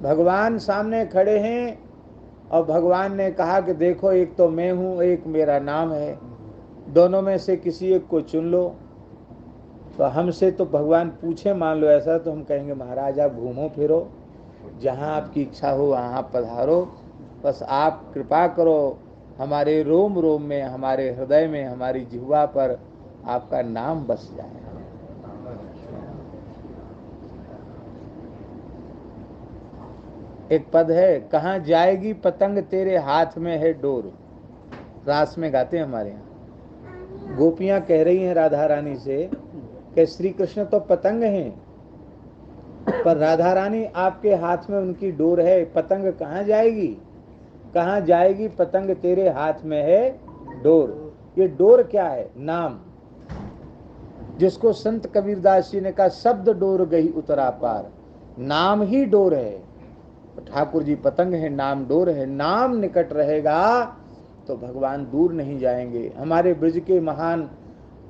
भगवान सामने खड़े हैं और भगवान ने कहा कि देखो एक तो मैं हूं, एक मेरा नाम है, दोनों में से किसी एक को चुन लो। तो हमसे तो भगवान पूछे मान लो ऐसा, तो हम कहेंगे महाराज आप घूमो फिरो, जहाँ आपकी इच्छा हो वहाँ आप पधारो, बस आप कृपा करो हमारे रोम रोम में, हमारे हृदय में, हमारी जिह्वा पर आपका नाम बस जाए। एक पद है, कहाँ जाएगी पतंग तेरे हाथ में है डोर, रास में गाते हैं हमारे यहाँ। गोपियां कह रही हैं राधा रानी से कि श्री कृष्ण तो पतंग हैं, पर राधा रानी आपके हाथ में उनकी डोर है, पतंग कहाँ जाएगी? कहाँ जाएगी पतंग तेरे हाथ में है डोर। ये डोर क्या है? नाम, जिसको संत कबीरदास जी ने कहा शब्द डोर गई उतरा पार, नाम ही डोर है। ठाकुर जी पतंग है, नाम डोर है। नाम निकट रहेगा तो भगवान दूर नहीं जाएंगे। हमारे ब्रज के महान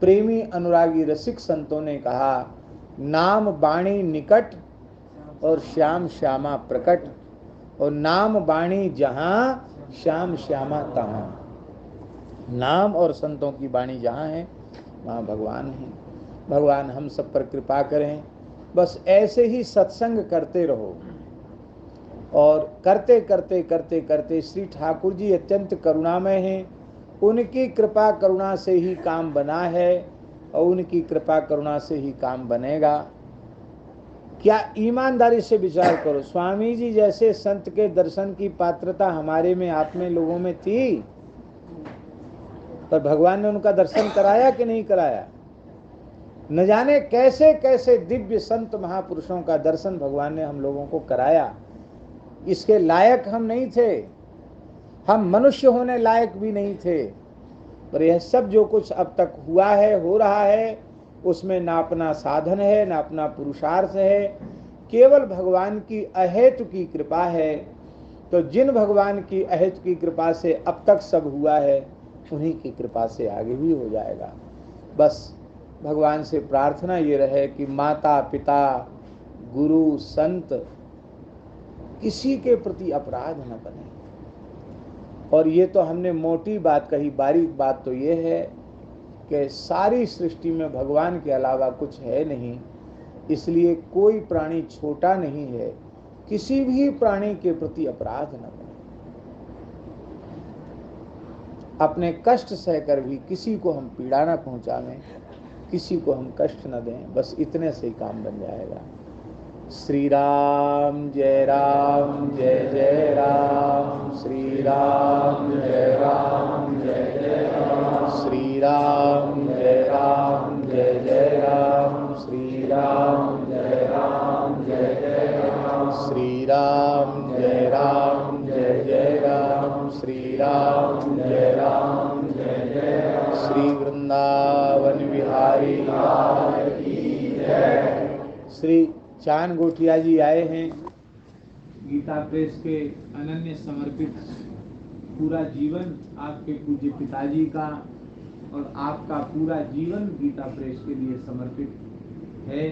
प्रेमी अनुरागी रसिक संतों ने कहा, नाम बाणी निकट और श्याम श्यामा प्रकट, और नाम बाणी जहां श्याम श्यामा तहां। नाम और संतों की बाणी जहां है वहां भगवान है। भगवान हम सब पर कृपा करें, बस ऐसे ही सत्संग करते रहो। और करते करते करते करते श्री ठाकुर जी अत्यंत करुणामय हैं, उनकी कृपा करुणा से ही काम बना है और उनकी कृपा करुणा से ही काम बनेगा। क्या ईमानदारी से विचार करो, स्वामी जी जैसे संत के दर्शन की पात्रता हमारे में, आप में, लोगों में थी, पर भगवान ने उनका दर्शन कराया कि नहीं कराया? न जाने कैसे कैसे दिव्य संत महापुरुषों का दर्शन भगवान ने हम लोगों को कराया। इसके लायक हम नहीं थे, हम मनुष्य होने लायक भी नहीं थे, पर यह सब जो कुछ अब तक हुआ है, हो रहा है, उसमें ना अपना साधन है, ना अपना पुरुषार्थ है, केवल भगवान की अहेतु की कृपा है। तो जिन भगवान की अहेतु की कृपा से अब तक सब हुआ है, उन्हीं की कृपा से आगे भी हो जाएगा। बस भगवान से प्रार्थना ये रहे कि माता पिता गुरु संत किसी के प्रति अपराध न बने। और ये तो हमने मोटी बात कही, बारीक बात तो ये है कि सारी सृष्टि में भगवान के अलावा कुछ है नहीं, इसलिए कोई प्राणी छोटा नहीं है, किसी भी प्राणी के प्रति अपराध न बने। अपने कष्ट सहकर भी किसी को हम पीड़ा न पहुंचावें, किसी को हम कष्ट न दें, बस इतने से ही काम बन जाएगा। श्री राम जय जय राम, श्री राम जय जय राम, श्री राम जय जय राम, श्री राम जय जय राम, श्री राम जय जय राम, श्री राम जय जय राम, श्री वृंदावन बिहारी की जय। श्री चांद गोठिया जी आए हैं, गीता प्रेस के अनन्य समर्पित पूरा जीवन आपके पूज्य पिताजी का और आपका पूरा जीवन गीता प्रेस के लिए समर्पित है।